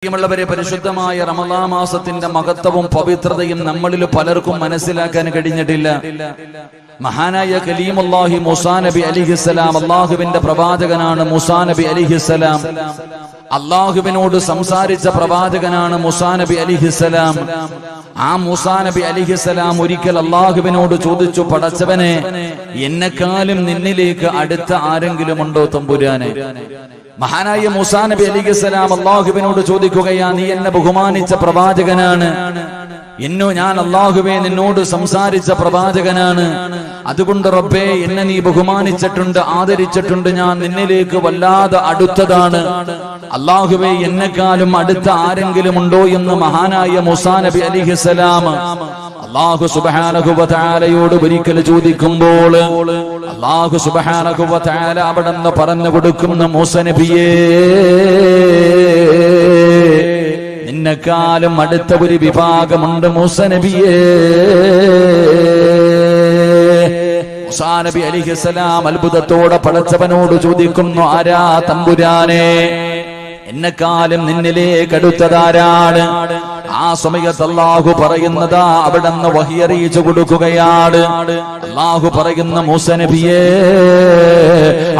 പ്രിയമുള്ളവരെ, പരിശുദ്ധമായ റമളാൻ മാസത്തിന്റെ മഹത്വവും പവിത്രതയും നമ്മളിൽ പലർക്കും മനസ്സിലാക്കാൻ കഴിഞ്ഞിട്ടില്ല. മഹാനായ കലീമുല്ലാഹി മൂസാ നബി അലൈഹിസ്സലാം, അള്ളാഹുവിന്റെ പ്രവാചകനാണ് മൂസാ നബി അലൈഹിസ്സലാം. അള്ളാഹുവിനോട് സംസാരിച്ച പ്രവാചകനാണ് മൂസാ നബി അലൈഹിസ്സലാം. ആ മൂസാ നബി അലൈഹിസ്സലാം ഒരിക്കൽ അള്ളാഹുവിനോട് ചോദിച്ചു, പടച്ചവനെ, എന്നെക്കാളും നിന്നിലേക്ക് അടുത്ത ആരെങ്കിലും ഉണ്ടോ തമ്പുരാനെ? മഹാനായ മൂസാ നബി അലൈഹിസ്സലാം അള്ളാഹുവിനോട് ചോദിക്കുകയാ, നീ എന്നെ ബഹുമാനിച്ച പ്രവാചകനാണ്, ഞാൻ അള്ളാഹുവേ നിന്നോട് സംസാരിച്ച പ്രവാചകനാണ്. അതുകൊണ്ട് റബ്ബേ, എന്നെ നീ ബഹുമാനിച്ചിട്ടുണ്ട്, ആദരിച്ചിട്ടുണ്ട്, ഞാൻ നിന്നിലേക്ക് വല്ലാതെ അടുത്തതാണ്. അള്ളാഹുവേ, എന്നെക്കാളും അടുത്ത ആരെങ്കിലും ഉണ്ടോ എന്ന് മഹാനായ മൂസാ നബി അലൈഹിസ്സലാം അല്ലാഹു സുബ്ഹാനഹു വ തആലയോട് ഒരിക്കൽ ചോദിക്കുമ്പോൾ അല്ലാഹു സുബ്ഹാനഹു വ തആല അവിടുന്ന് പറഞ്ഞു കൊടുക്കുന്ന, മൂസാ നബിയേ, നിന്നെക്കാളും അടുത്ത ഒരു വിഭാഗമുണ്ട് മൂസാ നബിയേ. മൂസാ നബി അലൈഹിസ്സലാം അത്ഭുതത്തോടെ പടച്ചവനോട് ചോദിക്കുന്നു, ആരാ തമ്പുരാനെ? എന്നെക്കാളും നിന്നിലേക്ക് അടുത്തതാരാണ്? ആ സമയത്ത് അല്ലാഹു പറയുന്നതാ, അവിടുന്ന് വഹി അറിയിച്ചു കൊടുക്കുകയാണ്. അല്ലാഹു പറയുന്ന, മൂസാ നബിയേ,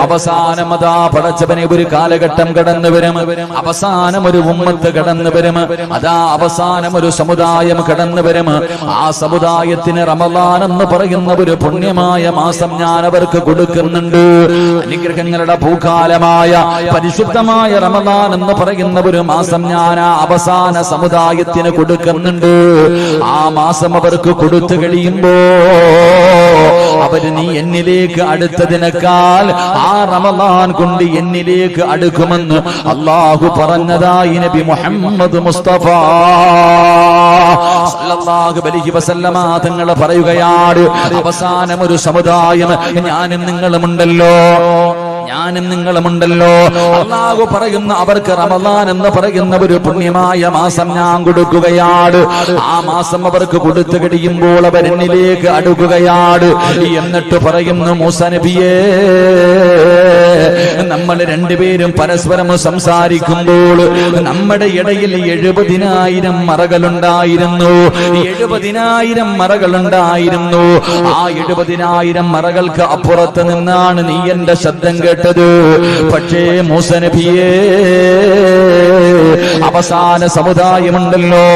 അവസാനമതാ പടച്ചവനെ ഒരു കാലഘട്ടം കടന്നു വരും, അവസാനം ഒരു ഉമ്മത്ത് കടന്നു വരും, അതാ അവസാനം ഒരു സമുദായം കടന്നു വരും. ആ സമുദായത്തിന് റമളാൻ എന്ന് പറയുന്ന ഒരു പുണ്യമായ മാസം ഞാൻ അവർക്ക് കൊടുക്കുന്നുണ്ട്. അനുഗ്രഹങ്ങളുടെ ഭൂകാലമായ പരിശുദ്ധമായ റമളാൻ എന്ന് പറയുന്ന ഒരു മാസം ഞാൻ ആ അവസാന സമുദായത്തിന് കൊടുക്കുന്നുണ്ട്. ആ മാസം അവർക്ക് കൊടുത്തു കഴിയുമ്പോ അവര് നീ എന്നിലേക്ക് അടുത്തതിനേക്കാൾ ആ റമളാൻ കൊണ്ട് എന്നിലേക്ക് അടുക്കുമെന്ന് അല്ലാഹു പറഞ്ഞതായി നബി മുഹമ്മദ് മുസ്തഫ സല്ലല്ലാഹു അലൈഹി വസല്ലമ തങ്ങൾ പറയുകയാണ്, അവസാനം ഒരു സമുദായം ഞാനും നിങ്ങളുമുണ്ടല്ലോ. അല്ലാഹു പറയുന്ന, അവർക്ക് റമളാൻ എന്ന് പറയുന്ന ഒരു പുണ്യമായ മാസം ഞാൻ കൊടുക്കുകയാണ്. ആ മാസം അവർക്ക് കൊടുത്തു കഴിയുമ്പോൾ അവർ എന്നിലേക്ക് അടുക്കുകയാണ്. എന്നിട്ട് പറയുന്നു, മൂസാ നബിയേ, നമ്മൾ രണ്ടുപേരും പരസ്പരം സംസാരിക്കുമ്പോൾ നമ്മുടെ ഇടയിൽ 70,000 മറകളുണ്ടായിരുന്നു. 70,000 മറകളുണ്ടായിരുന്നു. ആ 70,000 മറകൾക്ക് അപ്പുറത്ത് നിന്നാണ് നീ എന്റെ ശബ്ദം കേട്ടത്. പക്ഷേ മൂസാ നബിയേ, അവസാന സമുദായമുണ്ടല്ലോ,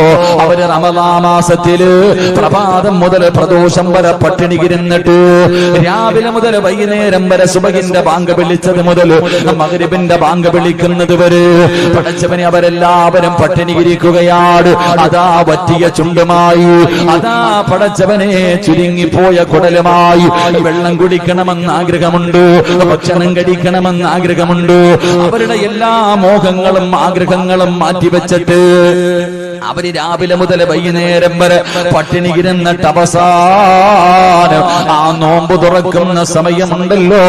അവര് റമളാൻ മാസത്തില് പ്രഭാതം മുതൽ പ്രദോഷം വരെ പട്ടിണി ഇരുന്നിട്ട് രാവിലെ മുതൽ വൈകുന്നേരം വരെ സുബഹിന്റെ ബാങ്ക് വിളിച്ചത് മുതൽ മഗ്രിബിന്റെ ബാങ്ക് വിളിക്കുന്നത് വരെ പടച്ചവനെ അവരെല്ലാവരും പട്ടിണി ഇരിക്കുകയാണ്. അതാ വറ്റിയ ചുണ്ടുമായി, അതാ പടച്ചവനെ ചുരുങ്ങിപ്പോയ കുടലുമായി. വെള്ളം കുടിക്കണമെന്ന് ആഗ്രഹമുണ്ട്, ഭക്ഷണം കഴിക്കണമെന്ന് ആഗ്രഹമുണ്ട്. അവരുടെ എല്ലാ മോഹങ്ങളും ആഗ്രഹങ്ങളും മാറ്റിവെച്ചിട്ട് അവര് രാവിലെ മുതൽ വൈകുന്നേരം വരെ പട്ടിണി ഇരുന്നിട്ട് അവസാനം ആ നോമ്പ് തുറക്കുന്ന സമയമുണ്ടല്ലോ,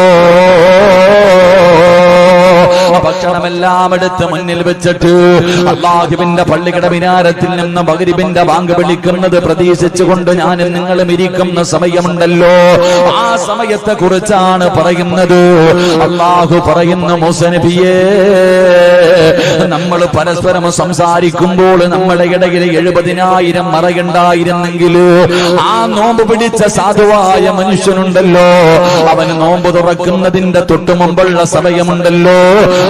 ഭക്ഷണമെല്ലാം എടുത്ത് മുന്നിൽ വെച്ചിട്ട് അല്ലാഹുവിന്റെ പള്ളിയുടെ മിനാരത്തിൽ നിന്ന് മഗ്രിബിന്റെ ബാങ്ക് വിളിക്കുന്നത് പ്രതീക്ഷിച്ചുകൊണ്ട് ഞാനും നിങ്ങളും ഇരിക്കുന്ന സമയമുണ്ടല്ലോ. ആ സമയത്തെ കുറിച്ചാണ് പറയുന്നത്. അല്ലാഹു പറയുന്ന, മൂസാ നബിയേ, നമ്മൾ പരസ്പരം സംസാരിക്കുമ്പോൾ നമ്മുടെ ഇടയിൽ 70,000 മറയുണ്ടായിരുന്നെങ്കിൽ ആ നോമ്പ് പിടിച്ച സാധുവായ മനുഷ്യനുണ്ടല്ലോ, അവന് നോമ്പ് തുറക്കുന്നതിന്റെ തൊട്ടു മുമ്പുള്ള സമയമുണ്ടല്ലോ,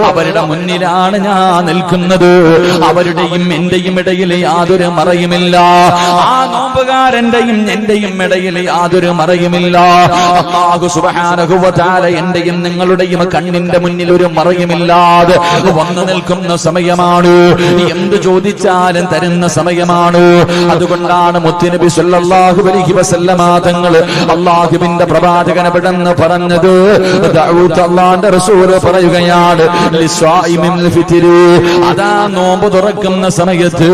അവരുടെ മുന്നിലാണ് ഞാൻ നിൽക്കുന്നത്. അവരുടെയും എന്റെയും ഇടയിൽ യാതൊരു മറയുമില്ല. ആ നോമ്പുകാരന്റെയും എന്റെയും ഇടയിൽ യാതൊരു മറയുമില്ല. അല്ലാഹു സുബ്ഹാനഹു വ തആല എന്റെയും നിങ്ങളുടെയും കണ്ണിന്റെ മുന്നിൽ ഒരു മറയുമില്ലാതെ വന്നു നിൽക്കുന്ന സമയമാണ്. എന്ത് ചോദിച്ചാലും തരുന്ന സമയമാണ്. അതുകൊണ്ടാണ് മുത്തുനബി സല്ലല്ലാഹു അലൈഹി വസല്ലമ തങ്ങൾ അല്ലാഹുവിന്റെ പ്രവാചകനെ പെട്ടെന്ന് പറഞ്ഞത്. ദഅൂത്ത് അല്ലാഹുവിന്റെ റസൂൽ പറയുകയാണ്, അതാ നോമ്പ് തുറക്കുന്ന സമയത്ത്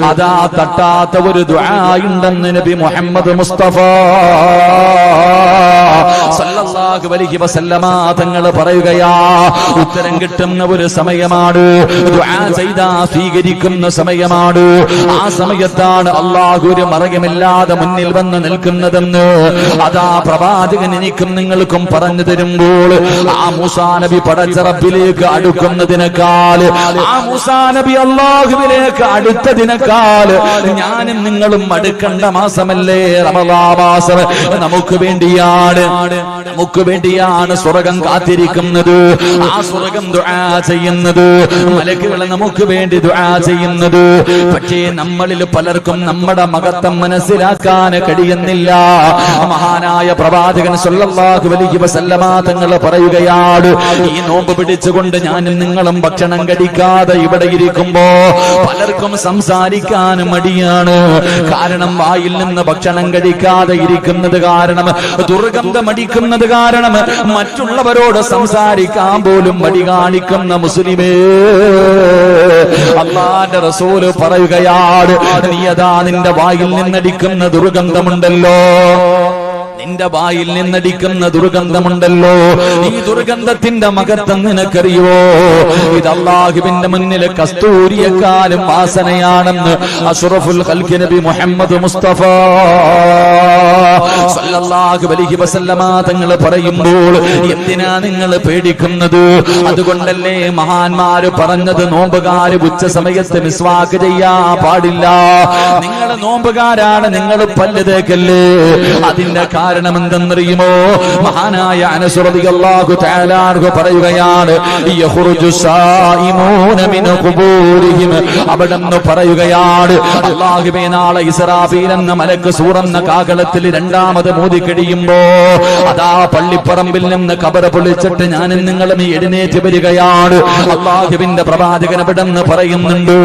അതാ തട്ടാത്ത ഒരു ദുആ ഉണ്ടെന്ന് നബി മുഹമ്മദ് മുസ്തഫ സല്ലല്ലാഹു അലൈഹി വസല്ലമ തങ്ങൾ പറയുകയാ, ഉത്തരം കിട്ടുന്ന ഒരു സമയമാണ്, ദുആ ചെയ്താ സ്വീകരിക്കുന്ന സമയമാണ്. ആ സമയത്താണ് അല്ലാഹു ഒരു മറകമില്ലാതെ മുന്നിൽ വന്ന് നിൽക്കുന്നതെന്ന് അതാ പ്രവാചകൻ എനിക്കും നിങ്ങൾക്കും പറഞ്ഞു തരുമ്പോൾ, ആ മൂസാ നബി പടച്ച റബ്ബിലേക്ക് അടുക്കുന്നതിനേക്കാൾ, ആ മൂസാ നബി അല്ലാഹുവിലേക്ക് അടുത്തതിനേക്കാൾ ഞാനും നിങ്ങളും അടുക്കേണ്ട മാസമല്ലേ റമളാൻ മാസം. നമുക്ക് വേണ്ടിയാണ് സ്വർഗം കാത്തിരിക്കുന്നത്. ആ സ്വർഗം ദുആ ചെയ്യുന്നത്, മലക്കുകൾ നമുക്ക് വേണ്ടി ദുആ ചെയ്യുന്നത്. പക്ഷേ നമ്മളിൽ പലർക്കും നമ്മുടെ മഹത്വം മനസ്സിലാക്കാൻ കഴിയുന്നില്ല. മഹാനായ പ്രവാചകൻ സല്ലല്ലാഹു അലൈഹി വസല്ലമ തങ്ങൾ പറയുകയാണ്, ഈ നോമ്പ് പിടിച്ചുകൊണ്ട് ഞാനും നിങ്ങളും ഭക്ഷണം കഴിക്കാതെ ഇവിടെ ഇരിക്കുമ്പോ പലർക്കും സംസാരിക്കാൻ മടിയാണ്. കാരണം വായിൽ നിന്ന് ഭക്ഷണം കഴിക്കാതെ ഇരിക്കുന്നത് കാരണം, ദുർഗന്ധം അടിക്കുന്നത് കാരണം മറ്റുള്ളവരോട് സംസാരിക്കാൻ പോലും മടി കാണിക്കുന്ന മുസ്ലിമേ, അല്ലാഹുവിന്റെ റസൂൽ പറയുകയാണ്, നീയതാ നിന്റെ വായിൽ നിന്നടിക്കുന്ന ദുർഗന്ധമുണ്ടല്ലോ, നിന്റെ വായിൽ നിന്നടിക്കുന്ന ദുർഗന്ധമുണ്ടല്ലോ, ഈ ദുർഗന്ധത്തിന്റെ മഹത്വം നിനക്കറിയോ? ഇത് അല്ലാഹുവിന്റെ മുന്നിൽ കസ്തൂരിയെക്കാളും വാസനയാണെന്ന് അഷ്റഫുൽ ഖൽഖ് നബി മുഹമ്മദ് മുസ്തഫ സല്ലല്ലാഹു അലൈഹി വസല്ലമ തങ്ങൾ പറയുമ്പോൾ എന്തിനാ നിങ്ങൾ പേടിക്കുന്നത്? അതുകൊണ്ടല്ലേ മഹാന്മാര് പറഞ്ഞത്, നോമ്പുകാര് ഉച്ച സമയത്ത് മിസ്വാക്ക് ചെയ്യാൻ പാടില്ല. നിങ്ങൾ നോമ്പുകാരാണ്, നിങ്ങൾ പല്ല് തേക്കല്ലേ. അതിന്റെ കാരണം എന്തെന്നറിയുമോ? മഹാനായ അനസ് റളിയല്ലാഹു തആല അൻഹു പറയുകയാണ്, യഖ്റുജു സായിമൂന മിൻ ഖുബൂരിഹിം, അവിടെന്ന് പറയുകയാണ്, അല്ലാഹുവേ നാളെ ഇസ്രാഫീൽ എന്ന മലക്ക് സൂറന്ന കാഹളത്തിൽ രണ്ടാമത് മോദി കഴിയുമ്പോ അതാ പള്ളിപ്പറമ്പിൽ നിന്ന് കബർ പൊളിച്ചിട്ട് ഞാനും നിങ്ങളും എഴുന്നേറ്റ് വരികയാണ്. അല്ലാഹുവിന്റെ പ്രവാചകൻ അവിടെന്ന് പറയുന്നുണ്ട്,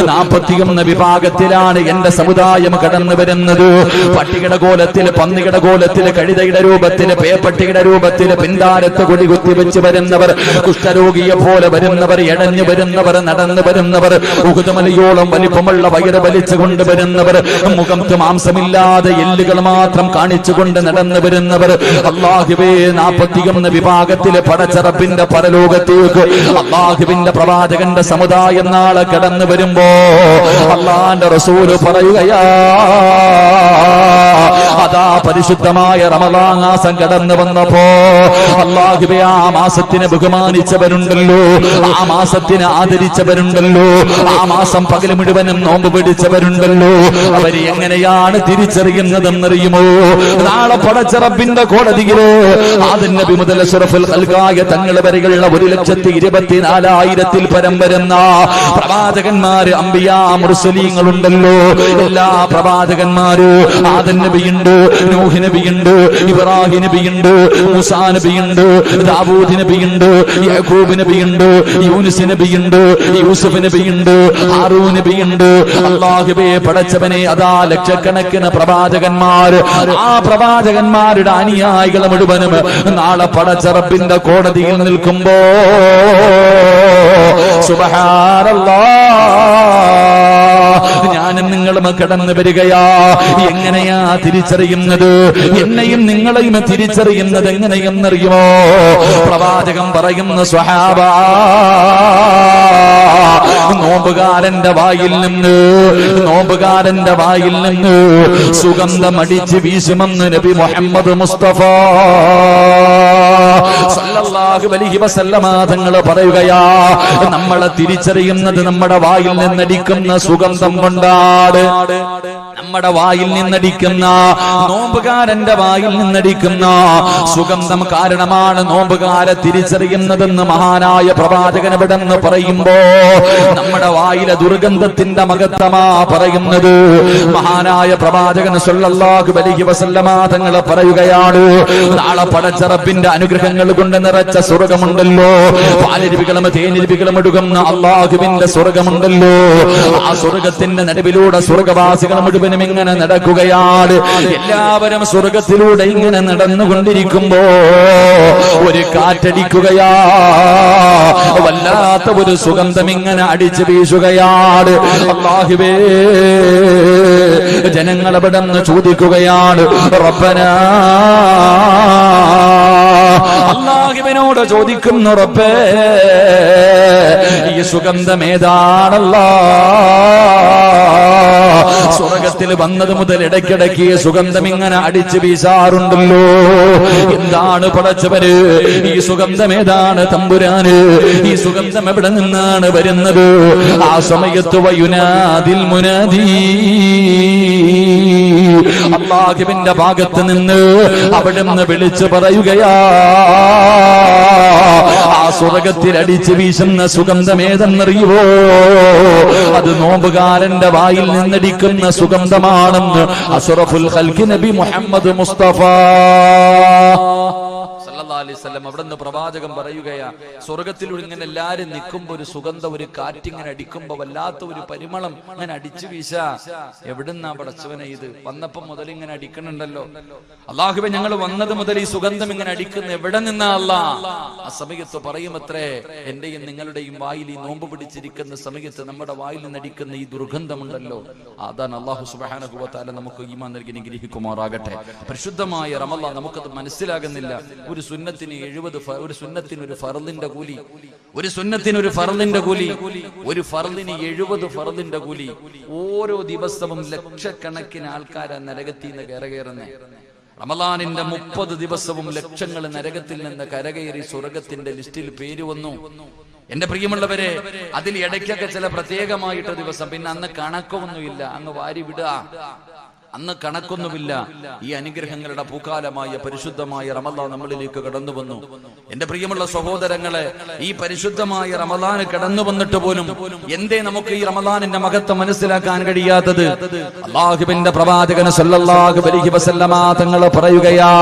41 വിഭാഗത്തിലാണ് എന്റെ സമുദായം കടന്നു വരുന്നത്. പട്ടികയുടെ കോലത്തിൽ, പന്നിയുടെ കോലത്തിൽ, കഴുതയുടെ രൂപത്തിൽ, പേപ്പട്ടിയുടെ രൂപത്തിൽ, പിന്താരത്ത് കൊടി കുത്തിവെച്ച് വരുന്നവർ, കുഷ്ഠരോഗിയെ പോലെ വരുന്നവർ, എടഞ്ഞു വരുന്നവർ, നടന്നു വരുന്നവർ, ഉഹുദമലയോളം വലിപ്പമുള്ള വയറ് വലിച്ചു കൊണ്ടുവരുന്നവർ, മുഖത്ത് മാംസമില്ലാതെ എല്ലുകൾ മാത്രം കാണിച്ചുകൊണ്ട് നടന്നു വരുന്നവർ. അല്ലാഹുവേ 41 വിഭാഗത്തിലെ പടച്ചറപ്പിന്റെ പരലോകത്തേക്ക് അല്ലാഹുവിന്റെ പ്രവാചകന്റെ സമുദായം നാളെ കടന്നു വരുമ്പോ അല്ലാഹുവിന്റെ റസൂൽ പറയുകയാ, അതാ പരിശുദ്ധമായ റമളാൻ മാസം കടന്നു വന്നപ്പോ അല്ലാഹുവേ ആ മാസത്തിനെ ബഹുമാനിച്ചവരുണ്ടല്ലോ, ആ മാസത്തിനെ ആദരിച്ചവരുണ്ടല്ലോ, ആ മാസം പകൽ മുഴുവനും നോമ്പ് പിടിച്ചവരുണ്ടല്ലോ, അവര് എങ്ങനെയാണ് തിരിച്ചറിയുന്നതെന്നറിയുമോ? നാളെ പടച്ച റബ്ബിന്റെ കോടതിയില് ആദം നബി മുതൽ അഷ്റഫുൽ ഖൽഖായ തങ്ങൾ വരെയുള്ള 1,24,000 പരം വരുന്ന പ്രവാചകന്മാര്, അംബിയാ മുർസലീങ്ങളുണ്ടല്ലോ. എല്ലാ പ്രവാചകന്മാരും, ആദം നബിയുണ്ട്, നൂഹ് നബിയുണ്ട്, ഇബ്രാഹിം നബിയുണ്ട്, മൂസാ നബിയുണ്ട്, ദാവൂദ് നബിയുണ്ട്, യാക്കൂബ് നബിയുണ്ട്, യൂനുസ് നബിയുണ്ട്, യൂസുഫ് നബിയുണ്ട്, ഹാറൂൻ നബിയുണ്ട്. അല്ലാഹുവേ പടച്ചവനെ, അതാ ലക്ഷക്കണക്കിന് പ്രവാചകന്മാർ, ആ പ്രവാചകന്മാരുടെ അനുയായികൾ മുഴുവനും നാളെ പടച്ച റബ്ബിന്റെ കോടതിയിൽ നിൽക്കുമ്പോ സുബ്ഹാനല്ലാഹ്, ഞാനും നിങ്ങളും കടന്നു വരികയാ. എങ്ങനെയാ തിരിച്ചറിയുന്നത്? എന്നെയും നിങ്ങളെയും തിരിച്ചറിയുന്നത് എങ്ങനെയെന്നറിയുമോ? പ്രവാചകൻ പറയുന്ന സ്വഹാബ, നോമ്പുകാരന്റെ വായിൽ നിന്ന് സുഗന്ധമടിച്ച് വീശുമെന്ന് നബി മുഹമ്മദ് മുസ്തഫ സല്ലല്ലാഹു അലൈഹി വസല്ലമ തങ്ങൾ പറയുകയാ, നമ്മളെ തിരിച്ചറിയുന്നത് നമ്മുടെ വായിൽ നിന്നടിക്കുന്ന സുഗന്ധം കൊണ്ടാണ്. നമ്മുടെ വായിൽ നിന്നടിക്കുന്ന, നോമ്പുകാരന്റെ വായിൽ നിന്നടിക്കുന്ന സുഗന്ധം കാരണമാണ് നോമ്പുകാരെ തിരിച്ചറിയുന്നതെന്ന് മഹാനായ പ്രവാചകൻ എവിടെന്ന് പറയുമ്പോ നമ്മുടെ വായിലെ ദുർഗന്ധത്തിന്റെ മഹത്വമാ പറയുന്നത്. മഹാനായ പ്രവാചകൻ സല്ലല്ലാഹു അലൈഹി വസല്ലമ തങ്ങൾ പറയുകയാണ്, നാളെ പടച്ച റബ്ബിന്റെ അനുഗ്രഹങ്ങൾ കൊണ്ട് നിറച്ച സ്വർഗമുണ്ടല്ലോ, പാലരുവികളും തേനിരുവികളും ഒഴുകുന്ന അല്ലാഹുവിന്റെ സ്വർഗമുണ്ടല്ലോ, ആ സ്വർഗത്തിന്റെ നടുവിലൂടെ സ്വർഗവാസികൾ മുഴുവനും ഇങ്ങനെ നടക്കുകയാണ്. എല്ലാവരും സ്വർഗത്തിലൂടെ ഇങ്ങനെ നടന്നുകൊണ്ടിരിക്കുമ്പോ ഒരു കാറ്റടിക്കുകയാ, വല്ലാത്ത ഒരു സുഗന്ധം ഇങ്ങനെ അടിച്ചു വീശുകയാണ്. അല്ലാഹുവേ, ജനങ്ങൾ അവിടെ നിന്ന് ചോദിക്കുകയാണ്, റബ്ബനാ അല്ലാഹുവിനോട് ചോദിക്കുന്നു, റബ്ബേ ഈ സുഗന്ധം ഏതാണല്ലാ? സ്വർഗത്തിൽ വന്നത് മുതൽ ഇടയ്ക്കിടയ്ക്ക് സുഗന്ധം ഇങ്ങനെ അടിച്ചു വീശാറുണ്ടല്ലോ. എന്താണ് പടച്ചവര്? ഈ സുഗന്ധം ഏതാണ് തമ്പുരാന്? ഈ സുഗന്ധം എവിടെ നിന്നാണ് വരുന്നത്? ആ സമയത്ത് വയുനാദിൽ മുനാദി, അല്ലാഹുവിന്റെ ഭാഗത്ത് നിന്ന് അവിടെ നിന്ന് വിളിച്ചു പറയുകയാ, ആ സ്വർഗത്തിൽ അടിച്ചു വീശുന്ന സുഗന്ധം ഏതെന്നറിയുവോ? അത് നോമ്പുകാരന്റെ വായിൽ നിന്നടിക്കുന്ന സുഗന്ധമാണെന്ന് അഷ്റഫുൽ ഖൽഖി നബി മുഹമ്മദ് മുസ്തഫ സല്ലല്ലാഹു അലൈഹി വസല്ലം അവിടുന്ന് പ്രവാചകൻ പറയുകയാ, സ്വർഗത്തിൽ ഇങ്ങനെ എല്ലാരും നിൽക്കുമ്പോ ഒരു സുഗന്ധം, ഒരു കാറ്റിങ്ങനെ അടിക്കുമ്പോ വല്ലാത്ത ഒരു പരിമളം അങ്ങനെ അടിച്ചു വീശ. എവിടുന്നാ പടച്ചവനെ ഇത്? വന്നപ്പോ മുതൽ ഇങ്ങനെ അടിക്കണുണ്ടല്ലോ. അല്ലാഹുവേ, ഞങ്ങൾ വന്നത് മുതൽ ഈ സുഗന്ധം ഇങ്ങനെ അടിക്കുന്ന എവിടെ നിന്നാ അല്ലാ? ആ സമയത്ത് പറയുമത്രേ, എന്റെയും നിങ്ങളുടെയും വായിൽ ഈ നോമ്പ് പിടിച്ചിരിക്കുന്ന സമയത്ത് നമ്മുടെ വായിൽ നിന്നടിക്കുന്ന ഈ ദുർഗന്ധമുണ്ടല്ലോ, അതാണ്. അല്ലാഹു സുബ്ഹാനഹു വ തആല നമുക്ക് ഈമാൻ നൽകി അനുഗ്രഹിക്കുമാറാകട്ടെ. പരിശുദ്ധമായ റമളാൻ നമുക്കത് മനസ്സിലാകുന്നില്ല. ഒരു സുന്നത്തിന് 70, ഒരു സുന്നത്തിന് ഒരു ഫർളിന്റെ കൂലി, ഒരു സുന്നത്തിന് ഒരു ഫർളിന്റെ കൂലി, ഒരു ഫർളിന് 70 ഫർളിന്റെ കൂലി. ഓരോ ദിവസവും ലക്ഷക്കണക്കിന് ആൾക്കാരാ നരകത്തിൽ നിന്ന് കയറുന്നേ. റമളാനിന്റെ 30 ദിവസവും ലക്ഷങ്ങൾ നരകത്തിൽ നിന്ന് കരകയറി സ്വർഗത്തിന്റെ ലിസ്റ്റിൽ പേര് വന്നു. എന്റെ പ്രിയമുള്ളവരെ, അതിൽ ഇടയ്ക്കൊക്കെ ചില പ്രത്യേകമായിട്ട് ദിവസം, പിന്നെ അന്ന് കണക്കൊന്നുമില്ല, അങ്ങ് വാരി വിടുക, അന്ന് കണക്കൊന്നുമില്ല. ഈ അനുഗ്രഹങ്ങളുടെ പൂക്കാലമായ പരിശുദ്ധമായ റമളാൻ നമ്മളിലേക്ക് കടന്നു വന്നു. എന്റെ പ്രിയമുള്ള സഹോദരങ്ങളെ, ഈ പരിശുദ്ധമായ റമളാൻ കടന്നു വന്നിട്ട് പോലും എന്തേ നമുക്ക് ഈ റമളാനിന്റെ മഹത്വം മനസ്സിലാക്കാൻ കഴിയാത്തത്? അല്ലാഹുവിന്റെ പ്രവാചകൻ സല്ലല്ലാഹു അലൈഹി വസല്ലമ തങ്ങൾ പറയുകയാ,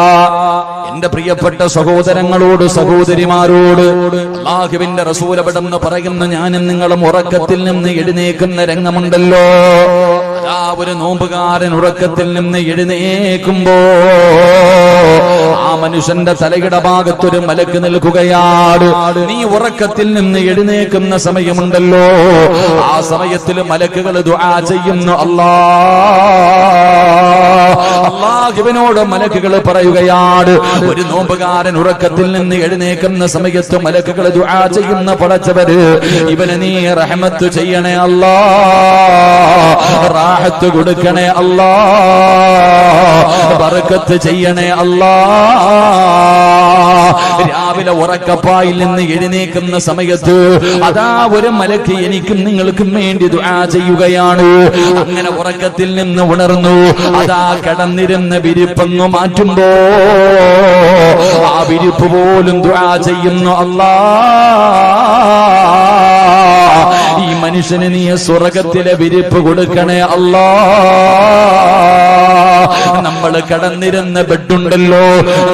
എന്റെ പ്രിയപ്പെട്ട സഹോദരങ്ങളോട്, സഹോദരിമാരോട് അല്ലാഹുവിന്റെ റസൂൽ അവിടെന്ന് പറയുന്നു, ഞാനും നിങ്ങളും ഉറക്കത്തിൽ നിന്ന് എഴുന്നേക്കുന്ന രംഗമുണ്ടല്ലോ. ഒരു നോമ്പുകാരൻ ഉറക്കത്തിൽ നിന്ന് എഴുന്നേക്കുമ്പോ ആ മനുഷ്യന്റെ തലയുടെ ഭാഗത്തൊരു മലക്ക് നിൽക്കുകയാണ്. നീ ഉറക്കത്തിൽ നിന്ന് എഴുന്നേക്കുന്ന സമയമുണ്ടല്ലോ, ആ സമയത്തിൽ മലക്കുകൾ ദുആ ചെയ്യുന്നു. അല്ലാഹുവിനോട് മലക്കുകൾ പറയുകയാണ്, ഒരു നോമ്പുകാരൻ ഉറക്കത്തിൽ നിന്ന് എഴുന്നേക്കുന്ന സമയത്ത് മലക്കുകൾ ദുആ ചെയ്യുന്ന പടച്ചവര്, ഇവനെ നീ റഹ്മത്ത് ചെയ്യണേ അല്ലാ, റാഹത്ത് കൊടുക്കണേ അല്ലാ, ബർക്കത്ത് ചെയ്യണേ അല്ലാ. രാവിലെ ഉറക്കപ്പായിൽ നിന്ന് എഴുന്നേക്കുന്ന സമയത്ത് അതാ ഒരു മലക്ക് എനിക്കും നിങ്ങൾക്കും വേണ്ടി ദുആ ചെയ്യുകയാണ്. അങ്ങനെ ഉറക്കത്തിൽ നിന്ന് ഉണർന്നു, അതാ കിടന്നിരുന്ന വിരിപ്പൊന്നു മാറ്റുമ്പോ ആ വിരിപ്പ് പോലും ദുആ ചെയ്യുന്നു. അല്ലാ, ഈ മനുഷ്യന് നീ സ്വർഗത്തിലെ വിരിപ്പ് കൊടുക്കണേ അല്ലാ. നമ്മൾ കിടന്നിരുന്ന ബെഡുണ്ടല്ലോ,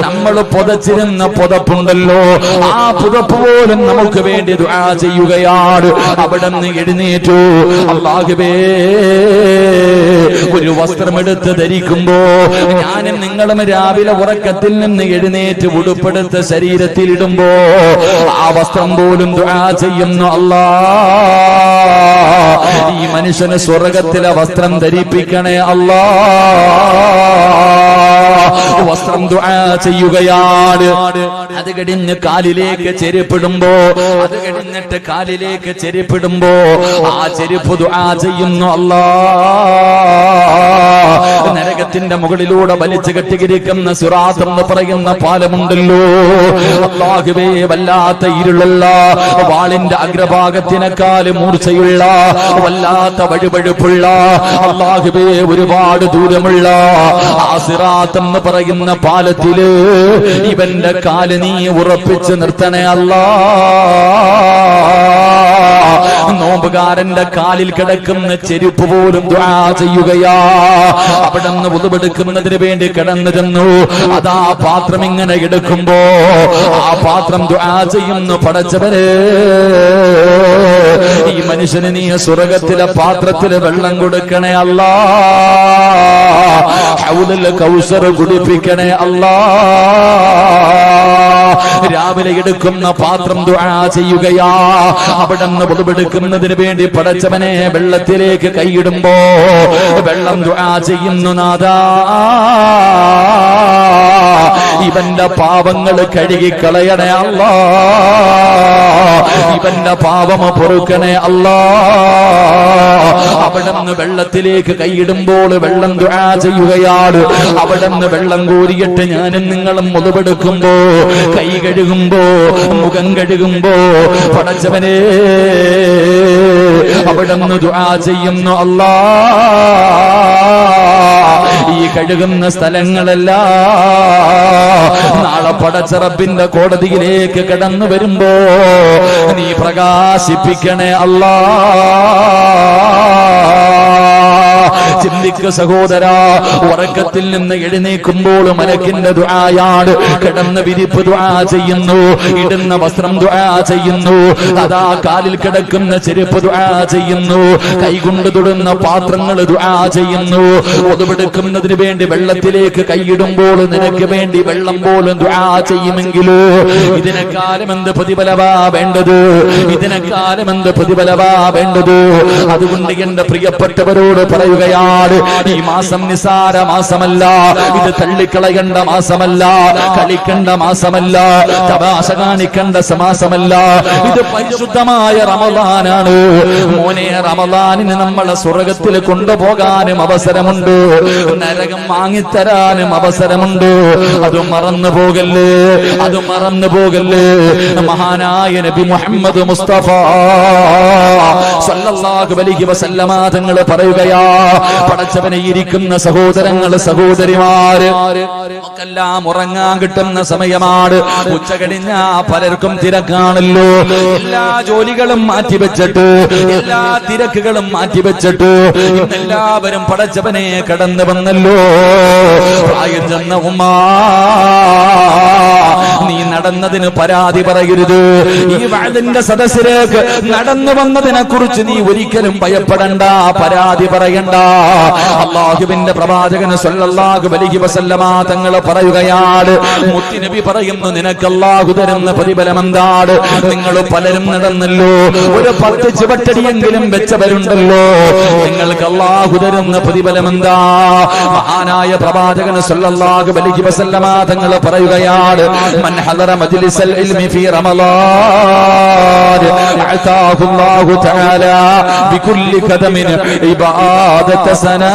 നമ്മൾ പുതച്ചിരുന്ന പുതപ്പുണ്ടല്ലോ, ആ പുതപ്പ് പോലും നമുക്ക് വേണ്ടി ദുആ ചെയ്യുകയാണ്. അവിടെ നിന്ന് എഴുന്നേറ്റു, അല്ലാഹുവേ, ഒരു വസ്ത്രമെടുത്ത് ധരിക്കുമ്പോ ഞാനും നിങ്ങളും രാവിലെ ഉറക്കത്തിൽ നിന്ന് എഴുന്നേറ്റ് ഉടുപ്പെടുത്ത് ശരീരത്തിൽ ഇടുമ്പോ ആ വസ്ത്രം പോലും ദുആ ചെയ്യുന്നു. അല്ലാ, ഈ മനുഷ്യന് സ്വർഗത്തിലെ വസ്ത്രം ധരിപ്പിക്കണേ അല്ലാ. വസ്ത്രം ദുആ ചെയ്യുകയാണ്. അത് കഴിഞ്ഞ് കാലിലേക്ക് ചെരുപ്പിടുമ്പോ, അത് കഴിഞ്ഞിട്ട് കാലിലേക്ക് ചെരുപ്പിടുമ്പോ ആ ചെരുപ്പ് ദുആ ചെയ്യുന്നു. അല്ലാ, നരകത്തിന്റെ മുകളിലൂടെ വലിച്ചു കെട്ടിയിരിക്കുന്ന സിറാത്ത് എന്ന് പറയുന്ന പാലമുണ്ടല്ലോ, അല്ലാഹുവേ, വല്ലാത്ത ഇരുളുള്ള, വാളിന്റെ അഗ്രഭാഗത്തിനേക്കാൾ മൂർച്ചയുള്ള, വല്ലാത്ത വഴുവഴുപ്പുള്ള, അല്ലാഹുവേ, ഒരുപാട് ദൂരമുള്ള ആ സിറാത്ത് എന്ന് പറയുന്ന പാലത്തില് ഇവന്റെ കാല് നീ ഉറപ്പിച്ച് നിർത്തണേ അല്ലാ. നോമ്പുകാരന്റെ കാലിൽ കിടക്കുന്ന ചെരുപ്പ് പോലും ദുആ ചെയ്യുകയാ. അവിടെ നിന്ന് ഉളുവെടുക്കുന്നതിന് വേണ്ടി കിടന്നു ചെന്നു, അതാ പാത്രം ഇങ്ങനെ എടുക്കുമ്പോ ആ പാത്രം ദുആ ചെയ്യുന്നു. പടച്ചവരെ, ഈ മനുഷ്യന് നീ സ്വർഗത്തിലെ പാത്രത്തില് വെള്ളം കൊടുക്കണേ അല്ലാ, ഹൗദുൽ കൗസർ കുടിപ്പിക്കണേ അല്ലാ. രാവിലെ എടുക്കുന്ന പാത്രം ദുആ ചെയ്യുകയാ. അവിടെ നിന്ന് ഉളുവെടുക്കുന്നതിന് വേണ്ടി പടച്ചവനെ വെള്ളത്തിലേക്ക് കൈയിടുമ്പോ വെള്ളം ദുആ ചെയ്യുന്നു. നാദാ, ഇവന്റെ പാപങ്ങൾ കഴുകിക്കളയണേ അല്ലാ, ഇവന്റെ പാപം പൊറുക്കണേ അല്ലാ. അവിടുന്ന് വെള്ളത്തിലേക്ക് കൈയിടുമ്പോൾ വെള്ളം ദുആ ചെയ്യുകയാണ്. അവിടുന്ന് വെള്ളം കോരിയിട്ട് ഞാനും നിങ്ങളും മുതുവെടുക്കുമ്പോ, കൈ കഴുകുമ്പോ, മുഖം കഴുകുമ്പോ പടച്ചവനെ അവിടുന്ന് ദുആ ചെയ്യുന്നു, അല്ലാ ഈ കഴുകുന്ന സ്ഥലങ്ങളെല്ലാം നാളെ പടച്ച റബ്ബിന്റെ കോടതിയിലേക്ക് കടന്നു വരുമ്പോ നീ പ്രകാശിപ്പിക്കണേ അല്ലാ. ചിന്തിക്ക സഹോദരാ, ഉറക്കത്തിൽ നിന്ന് എഴുന്നേൽക്കുമ്പോൾ മലക്കിന്റെ ദുആയാണ്. കിടന്ന വിരിപ്പ് ദുആ ചെയ്യുന്നു, ഇടുന്ന വസ്ത്രം ദുആ ചെയ്യുന്നു, അതാ കാലിൽ കിടക്കുന്ന ചെരുപ്പ് ദുആ ചെയ്യുന്നു, കൈകൊണ്ട് തൊടുന്ന പാത്രങ്ങൾ ദുആ ചെയ്യുന്നു. ഒതുവെടുക്കുന്നതിന് വേണ്ടി വെള്ളത്തിലേക്ക് കൈയിടുമ്പോൾ നിനക്ക് വേണ്ടി വെള്ളം പോലും ദുആ ചെയ്യുമെങ്കിലോ ഇതിനെക്കാലം എന്ത് പ്രതിഫലമാ വേണ്ടത്, ഇതിനെക്കാലം എന്ത് പ്രതിഫലമാ വേണ്ടത്. അതുകൊണ്ട് എന്റെ പ്രിയപ്പെട്ടവരോട് പറയുകയാണ്, ഈ മാസം നിസാര മാസമല്ല, ഇത് തള്ളിക്കളയേണ്ട മാസമല്ല, കളിക്കേണ്ട മാസമല്ല, തമാശ കാണിക്കേണ്ട മാസമല്ല, ഇത് പരിശുദ്ധമായ റമളാനാണ്. മോനെ, റമളാനിന് നമ്മളെ സ്വർഗത്തിൽ കൊണ്ടുപോകാനും അവസരമുണ്ട്, നരകം വാങ്ങിത്തരാനും അവസരമുണ്ട്. അത് മറന്നു പോകല്ലേ, അത് മറന്നു പോകല്ലേ. മഹാനായ നബി മുഹമ്മദ് മുസ്തഫ സല്ലല്ലാഹു അലൈഹി വസല്ലമ തങ്ങൾ പറയുകയാ, പടച്ചവനെ ഇരിക്കുന്ന സഹോദരങ്ങൾ സഹോദരിമാര് നമുക്കെല്ലാം ഉറങ്ങാൻ കിട്ടുന്ന സമയമാണ്. ഉച്ച കഴിഞ്ഞാ പലർക്കും തിരക്കാണല്ലോ. എല്ലാ ജോലികളും മാറ്റിവെച്ചിട്ട്, എല്ലാ തിരക്കുകളും മാറ്റിവെച്ചിട്ട് ഇന്നെല്ലാവരും പടച്ചവനെ കടന്നു വന്നല്ലോ. പ്രായം ചെന്ന ഉമ്മ, നീ നടന്നതിന് പരാതി പറയരുത്. ഈ വഅദിന്റെ സദസ്സിലേക്ക് നടന്നു വന്നതിനെ കുറിച്ച് നീ ഒരിക്കലും ഭയപ്പെടണ്ട, പരാതി പറയണ്ട. അല്ലാഹുവിന്റെ പ്രവാചകൻ സല്ലല്ലാഹു അലൈഹി വസല്ലമ തങ്ങൾ പറയുകയാണ്, മുത്തുനബി പറയുന്നു, നിനക്ക് അല്ലാഹു തരുന്ന പ്രതിഫലം എന്താണ്? നിങ്ങൾ പലരും നടന്നല്ലോ, ഒരു 10 ചുവട്ടടിയെങ്കിലും വെച്ചവരുണ്ടല്ലോ, നിങ്ങൾക്ക് അല്ലാഹു തരുന്ന പ്രതിഫലം എന്താ? മഹാനായ പ്രവാചകൻ സല്ലല്ലാഹു അലൈഹി വസല്ലമ തങ്ങൾ പറയുകയാണ്, മൻ ഹദറ മജ്ലിസൽ ഇൽമി ഫീ റമളാൻ അതാഹു അല്ലാഹു തആല ബികുല്ലി ഖദമിൻ ഇബാദത സനാ.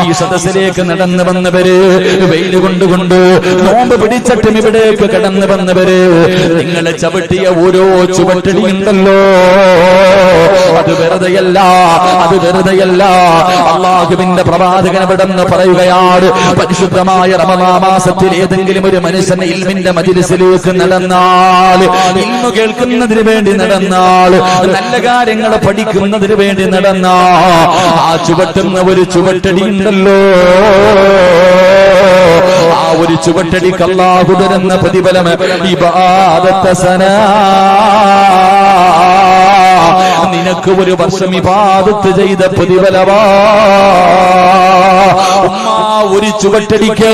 ഈ സദസ്സിലേക്ക് നടന്നു വന്നവര്, വെയിൽ കൊണ്ടുകൊണ്ട് നോമ്പ് പിടിച്ചിട്ടും ഇവിടേക്ക് കടന്നു വന്നവര്, നിങ്ങളെ ചവിട്ടിയ ഓരോ ചുവട്ടടിയുണ്ടല്ലോ, അത് വെറുതെയല്ല, അത് വെറുതെയല്ല. അല്ലാഹുവിന്റെ പ്രവാചകൻ ഇവിടെന്ന് പറയുകയാണ്, പരിശുദ്ധമായ റമളാൻ മാസത്തിൽ ഏതെങ്കിലും ഒരു മനുഷ്യൻ ഇൽമിന്റെ മജ്ലിസിലേക്ക് നടന്നാൽ, ഇൽമു കേൾക്കുന്നതിന് വേണ്ടി നടന്നാൽ, നല്ല കാര്യങ്ങൾ പഠിക്കുന്നതിന് വേണ്ടി നടന്നാ, ആ ചുവട്ടുന്ന ഒരു ചുവട്ടടി ഉണ്ടല്ലോ, ആ ഒരു ചുവട്ടടിക്ക് അല്ലാഹു തരുന്ന പ്രതിഫലം ഇബാദത്ത സനാ. നിനക്ക് ഒരു വർഷം ഇബാദത്ത് ചെയ്ത പ്രതിഫലമാ. ഉമ്മ, ഒരു ചുവട്ടടിക്ക്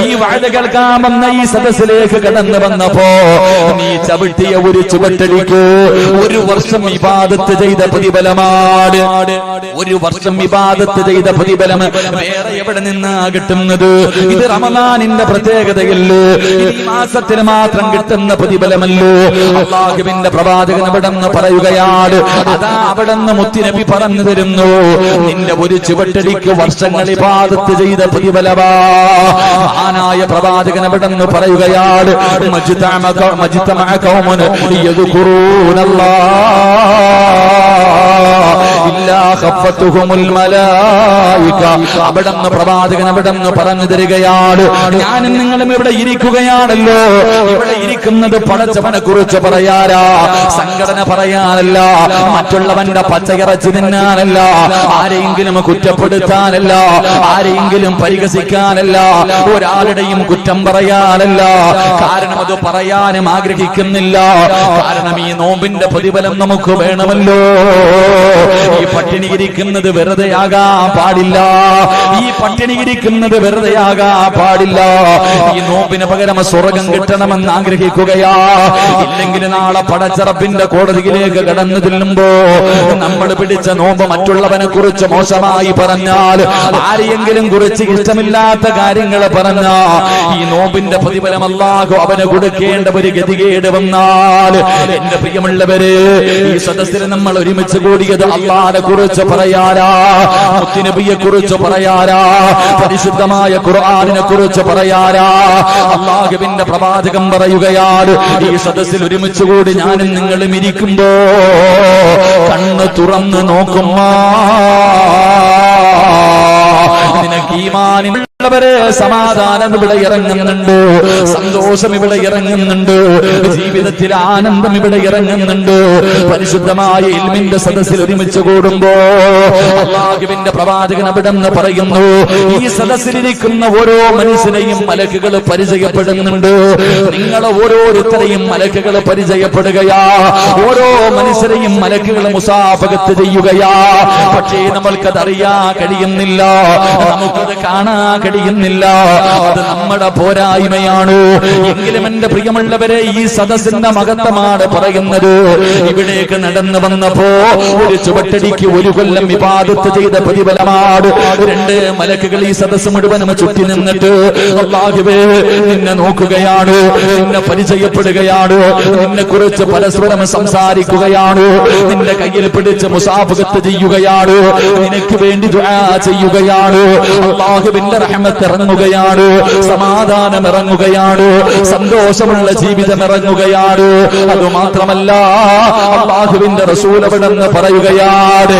ഈ വാഴ കേൾക്കാമെന്ന ഈ സദസ്സിലേക്ക് കടന്നു വന്നപ്പോ നീ ചവിട്ടിയ ഒരു ചുവട്ടടിക്ക് ഒരു വർഷം ഇബാദത്ത് ചെയ്ത പ്രതിഫലമാണ്. ഒരു വർഷം ഇബാദത്ത് ചെയ്ത പ്രതിഫലം വേറെ എവിടെ നിന്നാ കിട്ടുന്നത്? ഇത് റമളാനിന്റെ പ്രത്യേകതയല്ലേ, ഈ മാസത്തിൽ മാത്രം കിട്ടുന്ന പ്രതിഫലമല്ലോ. അല്ലാഹുവിന്റെ പ്രവാചകൻ അവിടെന്ന് പറയുകയാണ്, അതാ അവിടെന്ന് മുത്തുനബി പറഞ്ഞു തരുന്നു, നിന്റെ ഒരു ചുവട്ടടിക്ക് വർഷങ്ങൾ ഇബാദത്ത് ചെയ്ത പ്രതിഫലമാ. മഹാനായ പ്രവാചകൻ അവിടെന്ന് പറയുകയാണ്, മജ്തമഅ ഖൗമുൻ യദ്കുറൂനല്ലാഹ ഇല്ലാ ഖഫത്തുഹുമുൽ മലായിക. അവിടെന്ന് പ്രവാചകൻ അവിടെന്ന് പറഞ്ഞു തരികയാണ്, ഞാനും നിങ്ങളും ഇവിടെ ഇരിക്കുകയാണല്ലോ, ഇവിടെ ഇരിക്കുന്നത് പടച്ചവനെ കുറിച്ച് പറയാനാ, സംഘടന പറയാനല്ല, മറ്റുള്ളവന്റെ പച്ചയിറച്ചി തിന്നാനല്ല, ആരെയെങ്കിലും കുറ്റപ്പെടുത്താനല്ല, ആരെയെങ്കിലും പരിഹസിക്കാനല്ല, ഒരാളുടെയും കുറ്റം പറയാനല്ല. കാരണം അത് പറയാനും ആഗ്രഹിക്കുന്നില്ല. കാരണം ഈ നോമ്പിന്റെ പ്രതിഫലം നമുക്ക് വേണമല്ലോ. ഈ പട്ടിണി ഇരിക്കുന്നത് വെറുതെയാകാൻ പാടില്ല. ഈ പട്ടിണി ഇരിക്കുന്നത് വെറുതെയാകാൻ പാടില്ല. ഈ നോമ്പിന് പകരം സ്വർഗം കിട്ടണമെന്ന് ആഗ്രഹിക്കുകയാ. ഇല്ലെങ്കിൽ നാളെ പടച്ചറപ്പിന്റെ കോടതിയിലേക്ക് കടന്നു ചെല്ലുമ്പോ നമ്മൾ പിടിച്ച നോമ്പ് മറ്റുള്ളവനെ കുറിച്ച് മോശമായി പറഞ്ഞാൽ, ആരെയെങ്കിലും കുറിച്ച് ഇഷ്ടമില്ലാത്ത കാര്യങ്ങൾ പറഞ്ഞ ഈ നോമ്പിന്റെ പ്രതിഫലം അല്ലാഹു അവന് കൊടുക്കേണ്ട ഒരു ഗതികേട് വന്നാൽ, എന്റെ പ്രിയമുള്ളവര്, ഈ സദസ്സിൽ നമ്മൾ ഒരുമിച്ച് കൂടിയത് അല്ലാഹുവിനെ കുറിച്ച് പറയാനാ, മുത്തുനബിയെ കുറിച്ച് പറയാനാ, പരിശുദ്ധമായ ഖുർആനിനെ കുറിച്ച് പറയാനാ. അല്ലാഹുവിന്റെ പ്രവാചകൻ പറയുകയാണ്, ഈ സദസ്സിൽ ഒരുമിച്ച് കൂടി ഞാനും നിങ്ങളും ഇരിക്കുമ്പോ കണ്ണ് തുറന്ന് നോക്കുമ്പോ നിനക്ക് ഈമാനുള്ളവരെ സമാധാനം ഇവിടെ ഇറങ്ങുന്നുണ്ട്, സന്തോഷം ഇവിടെ ഇറങ്ങുന്നുണ്ട്, ജീവിതത്തിൽ ആനന്ദം ഇവിടെ ഇറങ്ങുന്നുണ്ട്. പരിശുദ്ധമായ ഇൽമിന്റെ സദസ്സിൽ ഒരുമിച്ച് കൂടുമ്പോ അല്ലാഹുവിന്റെ പ്രവാചകൻ അവിടെ നിന്ന് പറയുന്നു, ഈ സദസ്സിലിരിക്കുന്ന ഓരോ മനുഷ്യനെയും മലക്കുകൾ പരിചയപ്പെടുന്നുണ്ട്. നിങ്ങൾ ഓരോരുത്തരെയും മലക്കുകൾ പരിചയപ്പെടുകയാ, ഓരോ മനുഷ്യരെയും മലക്കുകൾ മുസാഫഹത്ത് ചെയ്യുകയാ. പക്ഷേ നമ്മൾക്കത് അറിയാൻ കഴിയുന്നില്ല, നമുക്കത് കാണാൻ കഴിയുന്നില്ല. അത് നമ്മുടെ പോരായ്മയാണ്. എങ്കിലും എന്റെ പ്രിയമുള്ളവരെ, ഈ സദസ്സിന്റെ മഹത്വമാണ് പറയുന്നത്. ഇവിടേക്ക് നടന്നു വന്നപ്പോ ഒരു ചുവട്ടടിക്ക് ഒരു കൊല്ലം ഇബാദത്ത് ചെയ്ത പ്രതിഫലമാണ്. രണ്ട് മലക്കുകൾ ഈ സദസ്സ് മുഴുവനും ചുറ്റി നിന്നിട്ട് അല്ലാഹുവേ നിന്നെ നോക്കുകയാണ്, നിന്നെ പരിചയപ്പെടുകയാണ്, നിന്നെ കുറിച്ച് പരസ്പരം സംസാരിക്കുകയാണ്, നിന്റെ കയ്യിൽ പിടിച്ച് മുസാഫഹത്ത് ചെയ്യുകയാണ്, നിനക്ക് വേണ്ടി ദുആ ചെയ്യുകയാണ്. അല്ലാഹുവിന്റെ റഹ്മത്ത് ഇറങ്ങുകയാണ്, സമാധാനം ഇറങ്ങുകയാണ്, സന്തോഷമുള്ള ജീവിതം ഇറങ്ങുകയാണ്. അതുമാത്രമല്ല, അല്ലാഹുവിന്റെ റസൂൽ അവിടെന്ന് പറയുകയാണ്,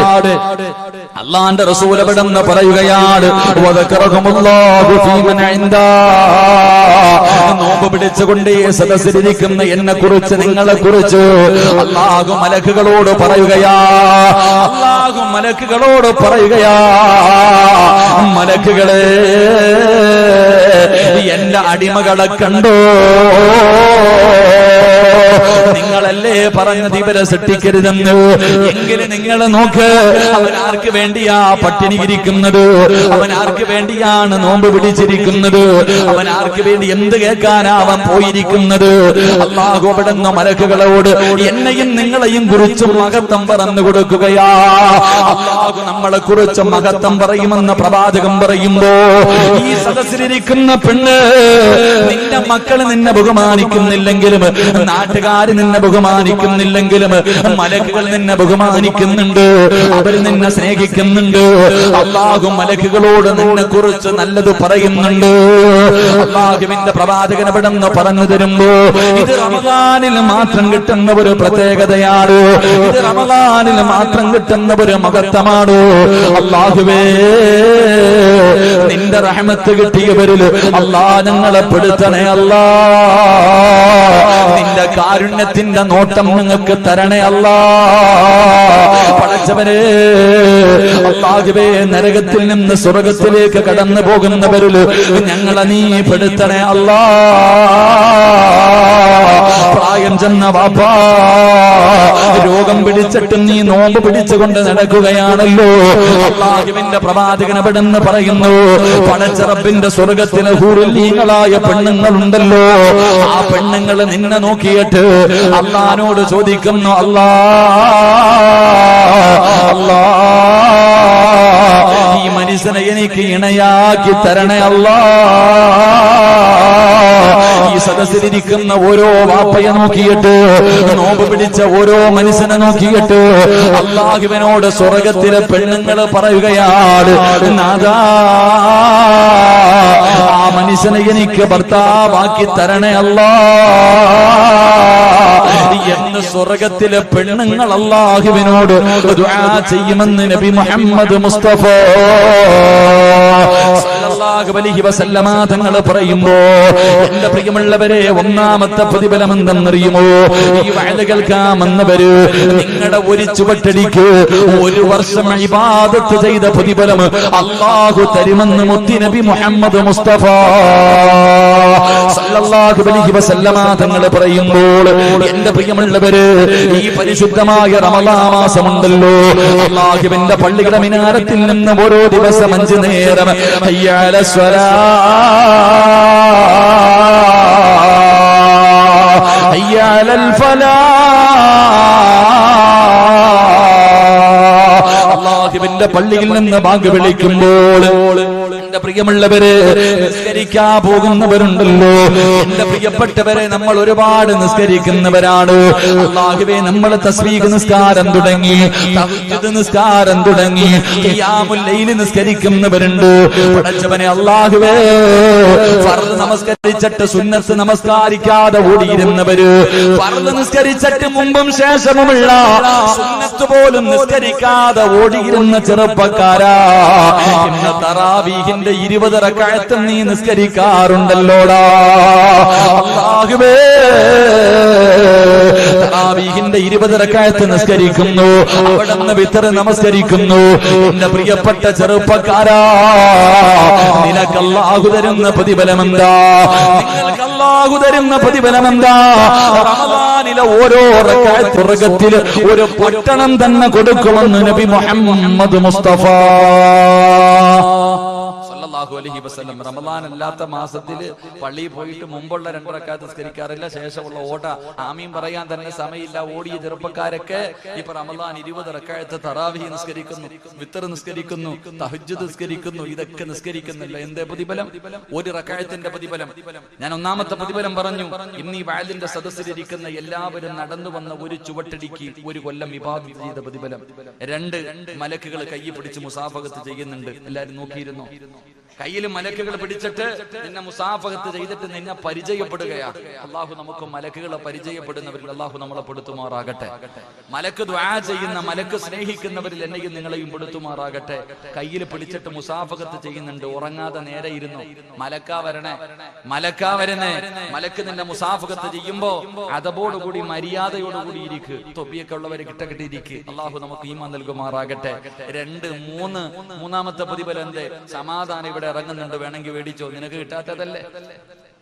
അല്ലാഹുവിന്റെ റസൂൽ അവിടെന്ന് പറയുകയാണ്, വദക്കറഹുമുല്ലാഹു ഫീമൻ ഇൻദാ, നോമ്പ് പിടിച്ചുകൊണ്ട് സദസ്സിലിരിക്കുന്ന എന്നെ കുറിച്ച്, നിങ്ങളെ കുറിച്ച് അല്ലാഹു മലക്കുകളോട് പറയുകയാ, അല്ലാഹു മലക്കുകളോട് പറയുകയാ, മലക്കുകളെ എന്റെ അടിമകളെ കണ്ടോ, നിങ്ങളല്ലേ പറഞ്ഞത് ഇവരെ സൃഷ്ടിക്കരുതെന്ന്, എങ്കിലും നിങ്ങൾ നോക്ക്, അവൻ ആർക്ക് വേണ്ടിയാ പട്ടിണി ഇരിക്കുന്നത്, അവൻ ആർക്ക് വേണ്ടിയാണ് നോമ്പ് പിടിച്ചിരിക്കുന്നത്, അവൻ ആർക്ക് വേണ്ടി എന്ത് കേൾക്കാനാ അവൻ പോയിരിക്കുന്നത്. അല്ലാഹു അവിടുന്ന് മലക്കുകളോട് എന്നെയും നിങ്ങളെയും കുറിച്ച് മഹത്വം പറഞ്ഞു കൊടുക്കുകയാ. അല്ലാഹു നമ്മളെ കുറിച്ച് മഹത്വം പറയുമെന്ന് പ്രവാചകൻ പറയുമ്പോ, ഈ സദസ്സിലിരിക്കുന്ന പെണ്ണ്, നിന്റെ മക്കള് നിന്നെ ബഹുമാനിക്കുന്നില്ലെങ്കിലും, നാട്ടുകാര് നിന്നെ ബഹുമാനിക്കുന്നില്ലെങ്കിലും, മലക്കുകൾ നിന്നെ ബഹുമാനിക്കുന്നുണ്ട്, അവർ നിന്നെ സ്നേഹിക്കുന്നുണ്ട്. അല്ലാഹു മലക്കുകളോട് നിന്നെ കുറിച്ച് നല്ലത് പറയുന്നുണ്ട്. അല്ലാഹുവിന്റെ പ്രവാചകൻ അവിടെ നിന്ന് പറഞ്ഞു തരുമ്പോ, ഇത് റമദാനിൽ മാത്രം കിട്ടുന്ന ഒരു പ്രത്യേകതയാണ്, ഇത് റമദാനിൽ മാത്രം കിട്ടുന്ന ഒരു മഹത്വമാണ്. അല്ലാഹുവേ, നിന്റെ റഹ്മത്ത് കിട്ടിയവരിൽ അല്ലാ ഞങ്ങളെ പെടുത്തണേ അല്ലാ, നിന്റെ കാരുണ്യത്തിന്റെ നോട്ടം നിങ്ങൾക്ക് തരണേ അല്ലാ. പടച്ചവനെ, അല്ലാഹുവേ, നരകത്തിൽ നിന്ന് സ്വർഗത്തിലേക്ക് കടന്നു പോകുന്നവരിൽ ഞങ്ങളെ നീ പെടുത്തണേ അല്ലാ. പ്രായം ചെന്ന വാപ്പാ, രോഗം പിടിച്ചിട്ടും നീ നോമ്പ് പിടിച്ചുകൊണ്ട് നടക്കുകയാണല്ലോ. അല്ലാഹുവിന്റെ പ്രവാചകൻ അവിടെന്ന് പറയുന്നു, പടച്ച റബ്ബിന്റെ സ്വർഗത്തിലെ ഹൂറുല്ലീങ്ങളായ പെണ്ണുങ്ങളുണ്ടല്ലോ, ആ പെണ്ണുങ്ങൾ നിന്നെ നോക്കിയിട്ട് അല്ലാഹുവിനോട് ചോദിക്കുന്നു, അല്ലാ അല്ലാ, ഈ മനുഷ്യനെ എനിക്ക് ഇണയാക്കി തരണേ അല്ലാ. ഈ സദസ്സിലിരിക്കുന്ന ഓരോ വാപ്പയെ നോക്കിയിട്ട്, നോമ്പ് പിടിച്ച ഓരോ മനുഷ്യനെ നോക്കിയിട്ട് അല്ലാഹുവിനോട് സ്വർഗത്തിലെ പെണ്ണുങ്ങൾ പറയുകയാണ്, നാദാ, ആ മനുഷ്യനെ എനിക്ക് ഭർത്താവാക്കി തരണേ അല്ലാ എന്ന് സ്വർഗത്തിലെ പെണ്ണുങ്ങൾ അല്ലാഹുവിനോട് ദുആ ചെയ്യുമെന്ന് നബി മുഹമ്മദ് മുസ്തഫ സല്ലല്ലാഹു അലൈഹി വസല്ലമ തങ്ങൾ പറയുമ്പോ എന്റെ പ്രിയമുള്ളവരെ ഒന്നാമത്തെ പ്രതിഫലം എന്തെന്നറിയുമോ? ഈ വഅദ് കേൾക്കാമെന്നവര് നിങ്ങളുടെ ഒരു ചുവട്ടടിക്ക് 1 വർഷം ഇബാദത്ത് ചെയ്ത പ്രതിഫലം അല്ലാഹു തരുമെന്ന് മുത്തുനബി മുഹമ്മദ് മുസ്തഫ സല്ലല്ലാഹു അലൈഹി വസല്ലമ തങ്ങൾ പറയുമ്പോൾ എന്റെ പ്രിയമുള്ളവര് ഈ പരിശുദ്ധമായ റമളാൻ മാസമുണ്ടല്ലോ, അല്ലാഹുവിന്റെ പള്ളിയുടെ മിനാരത്തിൽ നിന്ന് ഓരോ ദിവസം 5 നേരം ഹയ്യ അലസ് സ്വലാഹ് ഹയ്യ അലൽ ഫലാഹ് അല്ലാഹുവിന്റെ പള്ളിയിൽ നിന്ന് ബാങ്ക് വിളിക്കുമ്പോൾ എന്റെ പ്രിയമുള്ളവരെ നിസ്കരിക്കാൻ പോകുന്നവരുണ്ടല്ലോ, എന്റെ പ്രിയപ്പെട്ടവരെ നമ്മൾ ഒരുപാട് നിസ്കരിക്കുന്നവരാണ്. അല്ലാഹുവേ നമ്മൾ തസ്ബീഹ് നിസ്കാരം തുടങ്ങി, തഹജ്ജുദ് നിസ്കാരം തുടങ്ങി, ഖിയാമുൽ ലൈൽ നിസ്കരിക്കുന്നവരുണ്ട്. പടച്ചവനെ അല്ലാഹുവേ ഫർദ് നമസ്കരിച്ചിട്ട് സുന്നത്ത് നമസ്കാരിക്കാതെ ഓടിയിരുന്നവര്, ഫർദ് നിസ്കരിച്ചിട്ട് മുമ്പും ശേഷമുള്ള സുന്നത്ത് പോലും നിസ്കരിക്കാതെ ഓടിയിരുന്ന ചെറുപ്പക്കാരാ, ഇന്ന് തറാവീഹിന്റെ 20 റക്അത്ത് നീ നിസ്കരിക്കാറുണ്ടല്ലോടാ. അല്ലാഹുവേ തറാവീഹിന്റെ 20 റക്അത്ത് നിസ്കരിക്കുന്നു, അവിടുന്ന് വിത്ർ നമസ്കരിക്കുന്നു. എന്റെ പ്രിയപ്പെട്ട ചെറുപ്പക്കാരാ, നിനക്ക് അല്ലാഹു തരുന്ന പ്രതിഫലമെന്താ? നിങ്ങൾക്ക് അല്ലാഹു തരുന്ന പ്രതിഫലമെന്താ? റമളാനിലെ ഓരോ റക്അത്ത് സ്വർഗ്ഗത്തിൽ ഒരു പട്ടണം തന്നെ കൊടുക്കുമെന്ന് നബി മുഹമ്മദ് മുസ്തഫ സല്ലല്ലാഹു അലൈഹി വസല്ലം. റമളാൻ അല്ലാത്ത മാസത്തിൽ പള്ളിയിൽ പോയിട്ട് മുമ്പുള്ള 2 റക്അത്ത് നിസ്കരിക്കാറില്ല, ശേഷമുള്ള ഓട്ട ആമീൻ പറയാൻ തന്നെ സമയമില്ല ഓടിയ ചെറുപ്പക്കാരൊക്കെ ഇപ്പൊ റമളാൻ 20 റക്അത്ത് തറാവീഹ് നിസ്കരിക്കുന്നു, വിത്ർ നിസ്കരിക്കുന്നു, തഹജ്ജുദ് നിസ്കരിക്കുന്നു. ഇതൊക്കെ നിസ്കരിക്കുന്നില്ല. എന്തേ പ്രതിഫലം? 1 റക്അത്തിന്റെ പ്രതിഫലം. ഞാൻ ഒന്നാമത്തെ പ്രതിഫലം പറഞ്ഞു. ഇന്ന് ഈ വഅദിന്റെ സദസ്സിലിരിക്കുന്ന എല്ലാവരും നടന്നു വന്ന ഒരു ചുവട്ടടിക്ക് 1 കൊല്ലം ഇബാദത്ത് ചെയ്ത പ്രതിഫലം. 2 മലക്കുകൾ കൈ പിടിച്ച് മുസാഫഹത്ത് ചെയ്യുന്നുണ്ട്. എല്ലാരും നോക്കിയിരുന്നു. കയ്യിൽ മലക്കുകൾ പിടിച്ചിട്ട് നിന്നെ മുസാഫഹത്ത് ചെയ്തിട്ട് നിന്നെ പരിചയപ്പെടുകയാ. അല്ലാഹു നമുക്ക് മലക്കുകളെ പരിചയപ്പെടുന്നവരിൽ അല്ലാഹു നമ്മളെ പെടുത്തുമാറാകട്ടെ. മലക്ക് ദുആ ചെയ്യുന്ന, മലക്ക് സ്നേഹിക്കുന്നവരിൽ എന്നെയും നിങ്ങളെയും പെടുത്തുമാറാകട്ടെ. കയ്യിൽ പിടിച്ചിട്ട് മുസാഫഹത്ത് ചെയ്യുന്നുണ്ട്. ഉറങ്ങാതെ നേരെ ഇരുന്നു. മലക്കാ വരണേ, മലക്കാ വരണേ. മലക്ക് നിന്നെ മുസാഫഹത്ത് ചെയ്യുമ്പോ അതബോടുകൂടി മര്യാദയോടുകൂടി ഇരിക്ക്. തൊപ്പിയൊക്കെ ഉള്ളവരെ കിട്ടിയിരിക്ക്. അല്ലാഹു നമുക്ക് ഈമാൻ നൽകുമാറാകട്ടെ. 2, 3 മൂന്നാമത്തെ പ്രതിഫലം എന്തേ? സമാധാനം ഇവിടെ ഇറങ്ങുന്നുണ്ട്, വേണമെങ്കിൽ മേടിച്ചോ. നിനക്ക് കിട്ടാത്തതല്ലേ,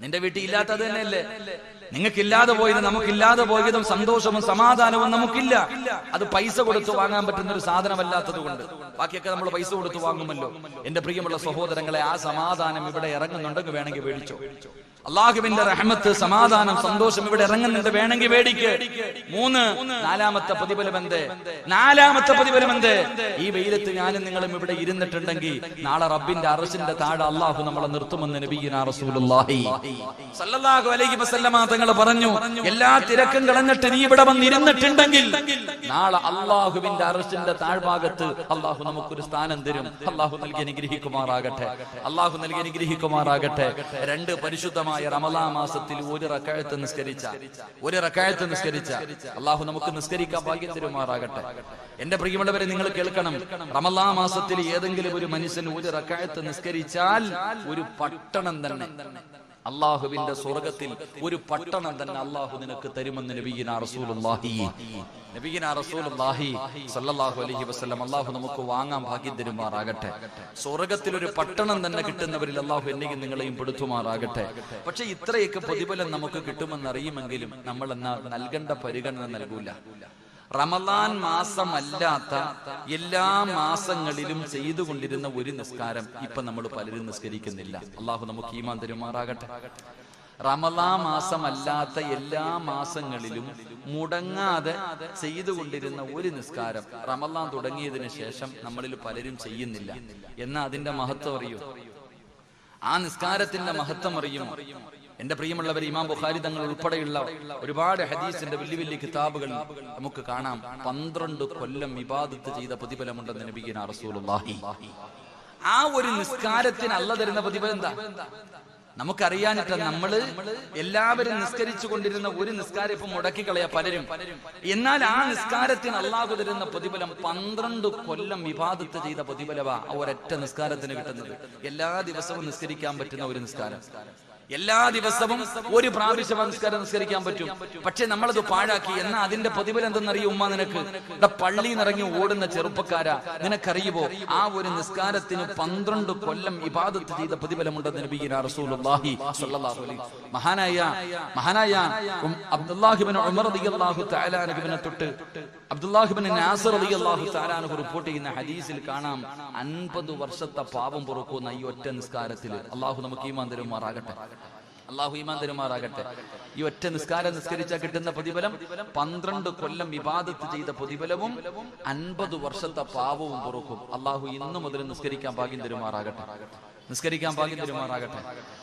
നിന്റെ വീട്ടിൽ ഇല്ലാത്തത് തന്നെയല്ലേ. നിങ്ങൾക്കില്ലാതെ പോയത് നമുക്കില്ലാതെ പോയതും സന്തോഷവും സമാധാനവും നമുക്കില്ല. അത് പൈസ കൊടുത്ത് വാങ്ങാൻ പറ്റുന്ന ഒരു സാധനമല്ലാത്തത് കൊണ്ട്. ബാക്കിയൊക്കെ നമ്മൾ പൈസ കൊടുത്ത് വാങ്ങുമല്ലോ. എന്റെ പ്രിയമുള്ള സഹോദരങ്ങളെ, ആ സമാധാനം ഇവിടെ ഇറങ്ങുന്നുണ്ടെങ്കിൽ വേണമെങ്കിൽ മേടിച്ചോ. അല്ലാഹുവിന്റെ റഹ്മത്ത്, സമാധാനം, സന്തോഷം ഇവിടെ ഇറങ്ങുന്നുണ്ട്, വേണമെങ്കിൽ മേടിക്ക്. 3 നാലാമത്തെ പ്രതിഫലം എന്തേ? നാലാമത്തെ പ്രതിഫലം എന്തേ? ഈ വെയിലത്ത് ഞാനും നിങ്ങളും ഇവിടെ ഇരുന്നിട്ടുണ്ടെങ്കിൽ നാളെ റബ്ബിന്റെ അർശിന്റെ താഴെ അല്ലാഹു നമ്മളെ നിർത്തുമെന്ന് നബിയുനാ റസൂലുള്ളാഹി സല്ലല്ലാഹു അലൈഹി വസല്ലമ തങ്ങൾ പറഞ്ഞു. എല്ലാ തിരക്കും കളഞ്ഞിട്ട് നീ ഇവിടെ വന്നിരുന്നിട്ടുണ്ടെങ്കിൽ നാളെ അല്ലാഹുവിന്റെ അർശിന്റെ താഴ്ഭാഗത്ത് അല്ലാഹു നമുക്കൊരു സ്ഥാനം തരും. അല്ലാഹു നൽകി അനുഗ്രഹിക്കുമാറാകട്ടെ. അല്ലാഹു നൽകി അനുഗ്രഹിക്കുമാറാകട്ടെ. 2 പരിശുദ്ധമായ റമളാൻ മാസത്തിൽ 1 റക്അത്ത് നിസ്കരിച്ച അല്ലാഹു നമുക്ക് നിസ്കരിക്കാൻ ഭാഗ്യം തരുമാറാകട്ടെ. എന്റെ പ്രിയമുള്ളവരെ, നിങ്ങൾ കേൾക്കണം. റമളാൻ മാസത്തിൽ ഏതെങ്കിലും ഒരു മനുഷ്യൻ 1 റക്അത്ത് നിസ്കരിച്ചാൽ ഒരു പട്ടണം തന്നെ, അല്ലാഹുവിന്റെ സ്വർഗ്ഗത്തിൽ ഒരു പട്ടണം തന്നെ അല്ലാഹു നിനക്ക് തരുമെന്ന് നബിയുനാ റസൂലുള്ളാഹി സല്ലല്ലാഹു അലൈഹി വസല്ലം. അല്ലാഹു നമുക്ക് വാങ്ങാൻ ഭാഗ്യം തരുമാറാകട്ടെ. സ്വർഗ്ഗത്തിൽ ഒരു പട്ടണം തന്നെ കിട്ടുന്നവരിൽ അല്ലാഹു എന്നെയും നിങ്ങളെയും പെടുത്തുമാറാകട്ടെ. പക്ഷെ ഇത്രയൊക്കെ പ്രതിഫലം നമുക്ക് കിട്ടുമെന്നറിയുമെങ്കിലും നമ്മൾ എന്നാ നൽകേണ്ട പരിഗണന നൽകൂല. റമളാൻ മാസമല്ലാത്ത എല്ലാ മാസങ്ങളിലും ചെയ്തുകൊണ്ടിരുന്ന ഒരു നിസ്കാരം ഇപ്പൊ നമ്മൾ പലരും നിസ്കരിക്കുന്നില്ല. അല്ലാഹു നമുക്ക് ഈമാൻ തരുമാറാകട്ടെ. റമളാൻ മാസമല്ലാത്ത എല്ലാ മാസങ്ങളിലും മുടങ്ങാതെ ചെയ്തുകൊണ്ടിരുന്ന ഒരു നിസ്കാരം റമളാൻ തുടങ്ങിയതിനു ശേഷം നമ്മളിൽ പലരും ചെയ്യുന്നില്ല. എന്നാ അതിന്റെ മഹത്വം അറിയോ? ആ നിസ്കാരത്തിന്റെ മഹത്വം അറിയുമോ? എന്റെ പ്രിയമുള്ളവർ, ഇമാം ബുഖാരി തങ്ങൾ ഉൾപ്പെടെയുള്ള ഒരുപാട് ഹദീസിന്റെ വലിയ വലിയ കിതാബുകൾ നമുക്ക് കാണാം. 12 കൊല്ലം ഇബാദത്ത് ചെയ്ത പ്രതിഫലമുണ്ടെന്ന് നബിയുനാ റസൂലുള്ളാഹി. ആ ഒരു നിസ്കാരത്തിന് അല്ലാഹു തരുന്ന പ്രതിഫലം എന്താ? നമുക്കറിയാനിട്ട് നമ്മള് എല്ലാവരും നിസ്കരിച്ചു കൊണ്ടിരുന്ന ഒരു നിസ്കാരം ഇപ്പൊ മുടക്കി കളയാ പലരും. എന്നാൽ ആ നിസ്കാരത്തിന് അള്ളാഹു തരുന്ന പ്രതിഫലം 12 കൊല്ലം ഇബാദത്ത് ചെയ്ത പ്രതിഫലവാ ഒരൊറ്റ നിസ്കാരത്തിന് കിട്ടുന്നത്. എല്ലാ ദിവസവും നിസ്കരിക്കാൻ പറ്റുന്ന ഒരു നിസ്കാരം, എല്ലാ ദിവസവും ഒരു പ്രാവശ്യം നിസ്കരിക്കാൻ പറ്റും. പക്ഷെ നമ്മളത് പാഴാക്കി. എന്നാ അതിന്റെ പ്രതിഫലം എന്തെന്നറിയും ഉമ്മ നിനക്ക്? പള്ളി നിറങ്ങി ഓടുന്ന ചെറുപ്പക്കാരാ, നിനക്കറിയുമോ ആ ഒരു നിസ്കാരത്തിന് 12 കൊല്ലം ഇബാദത്ത് ചെയ്ത പ്രതിഫലമുണ്ടെന്ന് നബിയുനാ റസൂലുള്ളാഹി സ്വല്ലല്ലാഹു അലൈഹി വസല്ലം. മഹാനായ അബ്ദുല്ലാഹി ഇബ്നു ഉമർ റളിയല്ലാഹു തആല അൻഹുവിനെ തൊട്ട് അബ്ദുല്ലാഹി ഇബ്നു നാസിർ റളിയല്ലാഹു തആല അൻഹു റിപ്പോർട്ട് ചെയ്യുന്ന ഹദീസിൽ കാണാം 50 വർഷത്തെ പാപം പൊറുക്കുന്ന ഈ ഒറ്റ നിസ്കാരത്തിൽ. അല്ലാഹു നമുക്ക് ഈമാൻ തരുമാറാകട്ടെ. അല്ലാഹു ഈമാൻ തരുമാറാകട്ടെ. ഈ ഒറ്റ നിസ്കാരം നിസ്കരിച്ചാൽ കിട്ടുന്ന പ്രതിഫലം 12 കൊല്ലം ഇബാദത്ത് ചെയ്ത പ്രതിഫലവും 50 വർഷത്തെ പാപവും പൊറുക്കും. അല്ലാഹു ഇന്നു മുതൽ നിസ്കരിക്കാൻ ഭാഗ്യം തരുമാറാകട്ടെ. നിസ്കരിക്കാൻ ഭാഗ്യം തരുമാറാകട്ടെ.